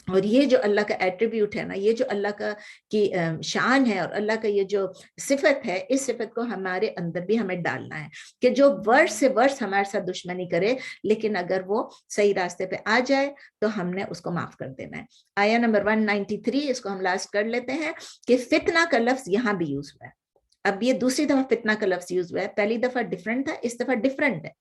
اور یہ جو اللہ کا ایٹریبیوٹ ہے نا, یہ جو اللہ کا کی شان ہے اور اللہ کا یہ جو صفت ہے, اس صفت کو ہمارے اندر بھی ہمیں ڈالنا ہے کہ جو ورس سے ورس ہمارے ساتھ دشمنی کرے, لیکن اگر وہ صحیح راستے پہ آ جائے تو ہم نے اس کو معاف کر دینا ہے. آیا نمبر 193, اس کو ہم لاسٹ کر لیتے ہیں کہ فتنہ کا لفظ یہاں بھی یوز ہوا ہے. اب یہ دوسری دفعہ فتنہ کا لفظ یوز ہوا ہے, پہلی دفعہ ڈفرنٹ تھا, اس دفعہ ڈفرنٹ ہے.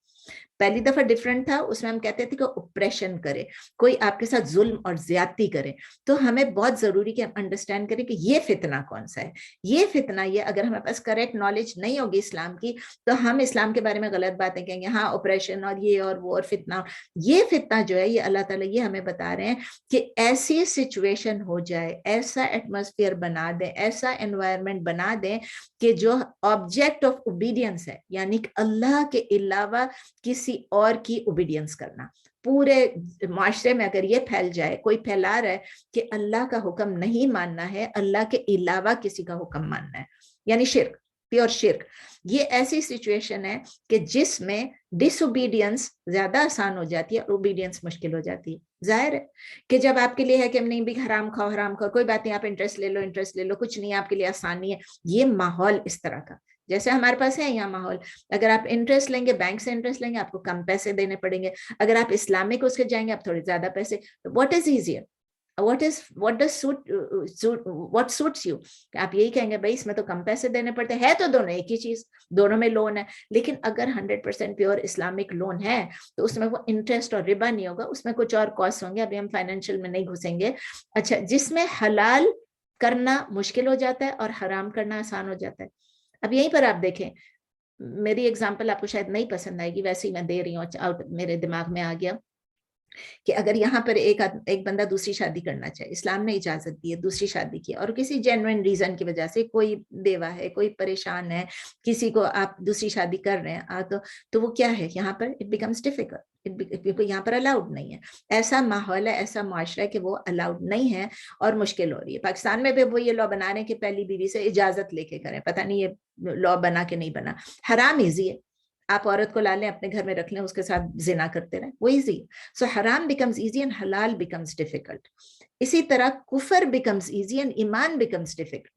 پہلی دفعہ ڈفرنٹ تھا, اس میں ہم کہتے تھے کہ اپریشن کرے, کوئی آپ کے ساتھ ظلم اور زیادتی کرے. تو ہمیں بہت ضروری کہ ہم انڈرسٹینڈ کریں کہ یہ فتنہ کون سا ہے. یہ فتنہ, یہ اگر ہمارے پاس کریکٹ نالج نہیں ہوگی اسلام کی تو ہم اسلام کے بارے میں غلط باتیں کہیں گے, ہاں اپریشن اور یہ اور وہ اور فتنہ. یہ فتنہ جو ہے یہ اللہ تعالیٰ یہ ہمیں بتا رہے ہیں کہ ایسی سچویشن ہو جائے, ایسا ایٹماسفیئر بنا دیں, ایسا انوائرمنٹ بنا دیں کہ جو آبجیکٹ آف اوبیڈینس ہے, یعنی کہ اللہ کے علاوہ کسی اور کی اوبیڈینس کرنا, پورے معاشرے میں اگر یہ پھیل جائے, کوئی پھیلا رہا ہے کہ اللہ کا حکم نہیں ماننا ہے, اللہ کے علاوہ کسی کا حکم ماننا ہے, یعنی شرک, پیور شرک. یہ ایسی سچویشن ہے کہ جس میں ڈس اوبیڈینس زیادہ آسان ہو جاتی ہے اور اوبیڈینس مشکل ہو جاتی ہے. ظاہر ہے کہ جب آپ کے لیے ہے کہ نہیں بھی حرام کھاؤ, کوئی بات نہیں, آپ انٹرسٹ لے لو, کچھ نہیں, آپ کے لیے آسانی ہے. یہ ماحول اس طرح کا جیسے ہمارے پاس ہے یہاں ماحول, اگر آپ انٹرسٹ لیں گے, بینک سے انٹرسٹ لیں گے, آپ کو کم پیسے دینے پڑیں گے. اگر آپ اسلامک اس کے جائیں گے, آپ تھوڑے زیادہ پیسے. What is easier, what suits you, آپ یہی کہیں گے بھائی اس میں تو کم پیسے دینے پڑتے ہیں, تو دونوں ایک ہی چیز, دونوں میں لون ہے. لیکن اگر 100% پیور اسلامک لون ہے تو اس میں وہ انٹرسٹ اور ربا نہیں ہوگا, اس میں کچھ اور کاسٹ ہوں گے, ابھی ہم فائنینشیل میں نہیں گھسیں گے. اچھا, جس میں حلال کرنا مشکل ہو جاتا ہے اور حرام کرنا آسان ہو جاتا ہے. اب یہیں پر آپ دیکھیں, میری ایگزامپل آپ کو شاید نہیں پسند آئے گی, ویسے ہی میں دے رہی ہوں, میرے دماغ میں آ گیا. کہ اگر یہاں پر ایک بندہ دوسری شادی کرنا چاہے, اسلام نے اجازت دی ہے دوسری شادی کی, اور کسی جینوئن ریزن کی وجہ سے, کوئی بیوہ ہے, کوئی پریشان ہے, کسی کو آپ دوسری شادی کر رہے ہیں, تو وہ کیا ہے یہاں پر, اٹ بیکمس ڈیفیکلٹ, کیونکہ یہاں پر الاؤڈ نہیں ہے. ایسا ماحول ہے, ایسا معاشرہ ہے کہ وہ الاؤڈ نہیں ہے اور مشکل ہو رہی ہے. پاکستان میں بھی وہ یہ لا بنا رہے ہیں کہ پہلی بیوی سے اجازت لے کے کریں, پتہ نہیں یہ لا بنا کہ نہیں بنا. حرام ایزی ہے, آپ عورت کو لا لیں, اپنے گھر میں رکھ لیں, اس کے ساتھ زنا کرتے رہیں, وہ ایزی ہے. سو حرام بیکمز ایزی اینڈ حلال بیکمز ڈیفیکلٹ. اسی طرح کفر بیکمز ایزی اینڈ ایمان بیکمز ڈیفیکلٹ.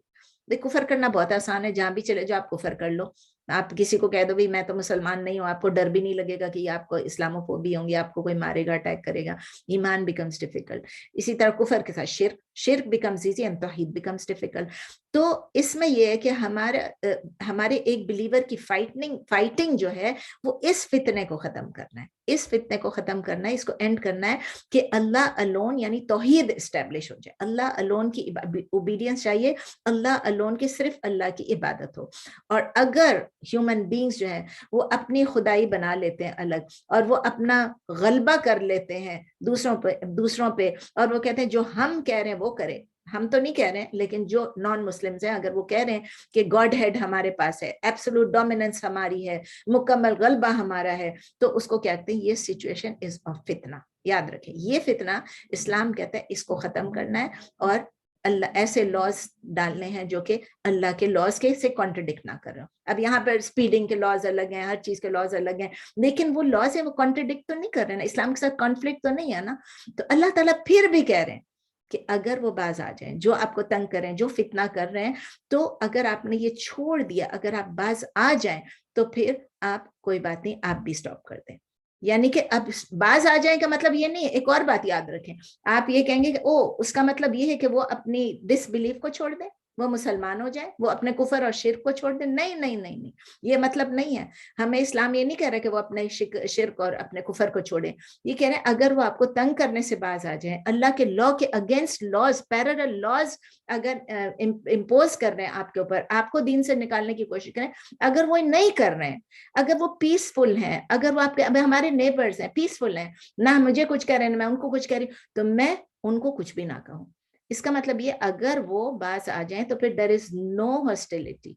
کفر کرنا بہت آسان ہے, جہاں بھی چلے جاؤ آپ کفر کر لو. آپ کسی کو کہہ دو بھی میں تو مسلمان نہیں ہوں, آپ کو ڈر بھی نہیں لگے گا کہ آپ کو اسلامو فوبی ہوں گی, آپ کو کوئی مارے گا, اٹیک کرے گا. ایمان بیکمز ڈیفیکلٹ. اسی طرح کفر کے ساتھ شرک بیکمز ایزی اینڈ توحید بیکمز ڈیفیکلٹ. تو اس میں یہ ہے کہ ہمارے ایک بلیور کی فائٹنگ جو ہے وہ اس فتنے کو ختم کرنا ہے, اس فتنے کو ختم کرنا ہے, اس کو اینڈ کرنا ہے کہ اللہ الون یعنی توحید اسٹیبلش ہو جائے, اللہ الون کی اوبیڈینس چاہیے, اللہ الون کی صرف اللہ کی عبادت ہو. اور اگر ہیومن بینگز جو ہیں وہ اپنی خدائی بنا لیتے ہیں الگ, اور وہ اپنا غلبہ کر لیتے ہیں دوسروں پہ, اور وہ کہتے ہیں جو ہم کہہ رہے ہیں وہ کریں, ہم تو نہیں کہہ رہے ہیں لیکن جو نان مسلمز ہیں اگر وہ کہہ رہے ہیں کہ گاڈ ہیڈ ہمارے پاس ہے, ایبسولوٹ ڈومیننس ہماری ہے, مکمل غلبہ ہمارا ہے, تو اس کو کہتے ہیں یہ سچویشن از آف فتنہ. یاد رکھیں یہ فتنہ اسلام کہتا ہے اس کو ختم کرنا ہے, اور اللہ ایسے لاز ڈالنے ہیں جو کہ اللہ کے لاز کے سے کانٹرڈکٹ نہ کر رہا. اب یہاں پر اسپیڈنگ کے لاز الگ ہیں, ہر چیز کے لاز الگ ہیں, لیکن وہ لاز ہیں وہ کانٹرڈکٹ تو نہیں کر رہے نا, اسلام کے ساتھ کانفلکٹ تو نہیں ہے نا. تو اللہ تعالیٰ پھر بھی کہہ رہے ہیں کہ اگر وہ باز آ جائیں جو آپ کو تنگ کریں, جو فتنہ کر رہے ہیں, تو اگر آپ نے یہ چھوڑ دیا, اگر آپ باز آ جائیں تو پھر آپ کوئی بات نہیں, آپ بھی سٹاپ کر دیں. یعنی کہ اب باز آ جائیں کا مطلب یہ نہیں ہے, ایک اور بات یاد رکھیں, آپ یہ کہیں گے کہ اس کا مطلب یہ ہے کہ وہ اپنی ڈس بلیف کو چھوڑ دیں, وہ مسلمان ہو جائے, وہ اپنے کفر اور شرک کو چھوڑ دیں. نہیں نہیں نہیں نہیں, یہ مطلب نہیں ہے. ہمیں اسلام یہ نہیں کہہ رہا کہ وہ اپنے شرک اور اپنے کفر کو چھوڑیں. یہ کہہ رہے ہیں اگر وہ آپ کو تنگ کرنے سے باز آ جائیں, اللہ کے لا کے اگینسٹ لاز, پیرلل لاز اگر امپوز کر رہے ہیں آپ کے اوپر, آپ کو دین سے نکالنے کی کوشش کریں, اگر وہ نہیں کر رہے ہیں, اگر وہ پیسفل ہیں, اگر وہ آپ کے ہمارے نیبرز ہیں پیسفل ہیں, نہ مجھے کچھ کہہ رہے ہیں نہ میں ان کو کچھ کہہ رہی ہوں, تو میں ان کو کچھ بھی نہ کہوں. اس کا مطلب یہ اگر وہ باز آ جائیں تو پھر there is no hostility,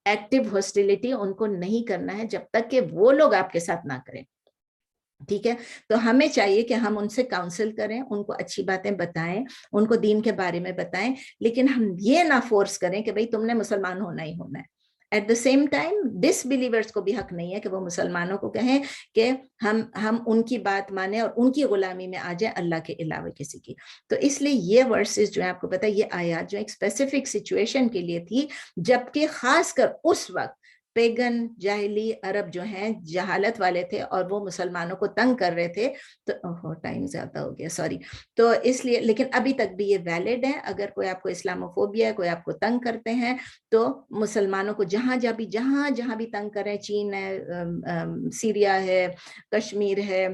active hostility ان کو نہیں کرنا ہے جب تک کہ وہ لوگ آپ کے ساتھ نہ کریں. ٹھیک ہے, تو ہمیں چاہیے کہ ہم ان سے کاؤنسل کریں, ان کو اچھی باتیں بتائیں, ان کو دین کے بارے میں بتائیں, لیکن ہم یہ نہ فورس کریں کہ بھئی تم نے مسلمان ہونا ہی ہونا ہے. At the same time disbelievers کو بھی حق نہیں ہے کہ وہ مسلمانوں کو کہیں کہ ہم ان کی بات مانیں اور ان کی غلامی میں آ جائیں اللہ کے علاوہ کسی کی. تو اس لیے یہ ورسز جو ہے آپ کو پتہ ہے, یہ آیات جو ایک اسپیسیفک سچویشن کے لیے تھی, جبکہ خاص کر اس وقت پیگن جاہلی عرب جو ہیں جہالت والے تھے اور وہ مسلمانوں کو تنگ کر رہے تھے. تو ٹائم زیادہ ہو گیا, سوری. تو اس لیے, لیکن ابھی تک بھی یہ ویلڈ ہے. اگر کوئی آپ کو اسلاموفوبیا ہے, کوئی آپ کو تنگ کرتے ہیں, تو مسلمانوں کو جہاں بھی تنگ کریں, چین ہے, سیریا ہے, کشمیر ہے,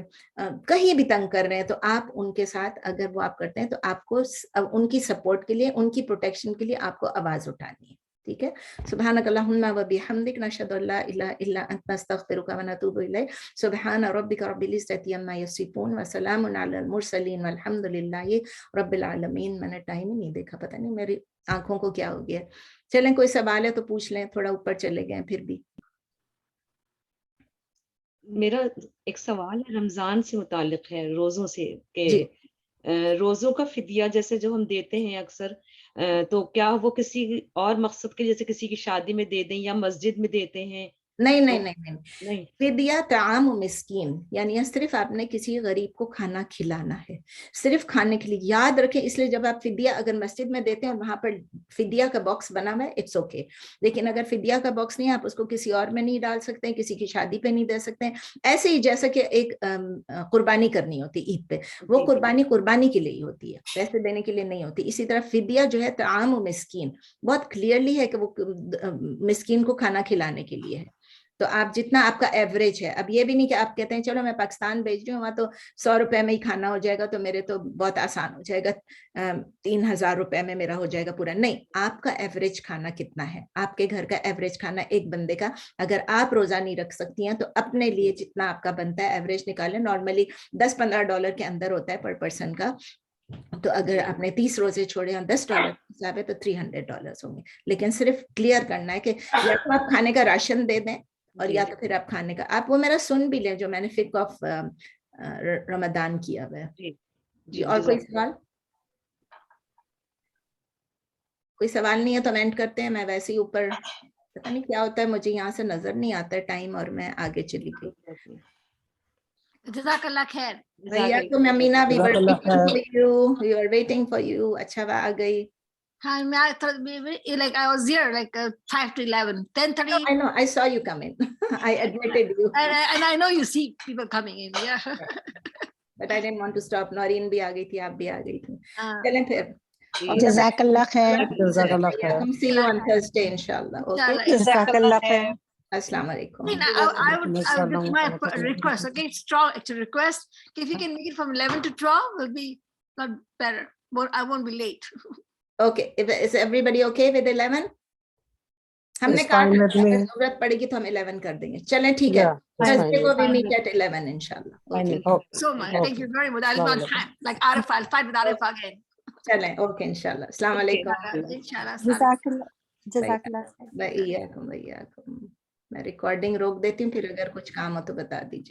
کہیں بھی تنگ کر رہے ہیں, تو آپ ان کے ساتھ اگر وہ آپ کرتے ہیں تو آپ کو ان کی سپورٹ کے لیے, ان کی پروٹیکشن کے لیے آپ کو آواز اٹھانی ہے. ٹھیک ہے, سبحانک اللہم و بحمدک نشہد ان لا الہ الا انت نستغفرک و نتوب الیک. سبحان ربک رب العزۃ عما یصفون وسلام علی المرسلین والحمد للہ رب العالمین. میں نے ٹائم ہی نہیں دیکھا, پتہ نہیں میری آنکھوں کو کیا ہو گیا. چلیں کوئی سوال ہے تو پوچھ لیں, تھوڑا اوپر چلے گئے پھر بھی. میرا ایک سوال ہے رمضان سے متعلق ہے, روزوں سے, کہ جی روزوں کا فدیہ جیسے جو ہم دیتے ہیں اکثر, تو کیا وہ کسی اور مقصد کے, جیسے کسی کی شادی میں دے دیں یا مسجد میں دیتے ہیں؟ نہیں تو نہیں نہیں نہیں, نہیں. فدیہ طعام مسکین, یعنی صرف آپ نے کسی غریب کو کھانا کھلانا ہے, صرف کھانے کے لیے. یاد رکھیں, اس لیے جب آپ فدیہ اگر مسجد میں دیتے ہیں اور وہاں پر فدیہ کا باکس بنا ہوا ہے, اٹس اوکے. لیکن اگر فدیہ کا باکس نہیں ہے, آپ اس کو کسی اور میں نہیں ڈال سکتے, کسی کی شادی پہ نہیں دے سکتے. ایسے ہی جیسا کہ ایک قربانی کرنی ہوتی عید پہ, وہ قربانی کے لیے ہی ہوتی ہے, پیسے دینے کے لیے نہیں ہوتی. اسی طرح فدیہ جو ہے طعام مسکین, بہت کلیئرلی ہے کہ وہ مسکین کو کھانا کھلانے کے لیے ہے. तो आप जितना आपका एवरेज है, अब ये भी नहीं कि आप कहते हैं चलो मैं पाकिस्तान भेज रही हूँ, वहाँ तो 100 रुपए में ही खाना हो जाएगा, तो मेरे तो बहुत आसान हो जाएगा, 3000 रुपए में मेरा हो जाएगा पूरा। नहीं, आपका एवरेज खाना कितना है, आपके घर का एवरेज खाना एक बंदे का, अगर आप रोजा नहीं रख सकती हैं तो अपने लिए जितना आपका बनता है एवरेज निकालें। नॉर्मली $10-15 के अंदर होता है पर पर्सन का, तो अगर आपने 30 रोजे छोड़े और $10 हिसाब है तो $300 होंगे। लेकिन सिर्फ क्लियर करना है कि या तो आप खाने का राशन दे दें और या तो फिर आप खाने का, आप वो मेरा सुन भी लें जो मैंने फिक ऑफ रमदान किया हुआ है। जी, और कोई सवाल? कोई सवाल नहीं है तो हम एंड करते हैं। मैं वैसे ही ऊपर, पता नहीं क्या होता है, मुझे यहाँ से नजर नहीं आता है टाइम और मैं आगे चली गई। जज़ाकल्लाह खैर। भैया तो Amina, we were waiting for you, we were waiting for you। अच्छा वो आ गई। हाँ, मैं like I was here like 5 to 11, 10:30. I know, I saw you come in. I admitted you. And I know you see people coming in, yeah. But I didn't want to stop. Naureen भी आ गई थी, आप भी आ गई थी। चलें फिर। जज़ाकल्लाह खैर। जज़ाकल्लाह खैर। See you on Thursday, inshallah. Okay. जज़ाकल्लाह खैर। Assalamu alaikum. I would just my request, okay, strong it's a request. If you can make it from 11 to 12, will be not better. I won't be late. Okay. Is everybody okay with 11? हमने कहा अगर जरूरत पड़ेगी तो हम 11 कर देंगे। चलें ठीक है। Thursday को we meet at 11 inshallah. Okay. So much. Thank you very much. I'll be on time. Like Arif, I'll fight with Arif again. चलें, okay inshallah. Assalamu alaikum. Inshallah. जज़ाकल्लाह। मैं रिकॉर्डिंग रोक देती हूँ, फिर अगर कुछ काम हो तो बता दीजिए।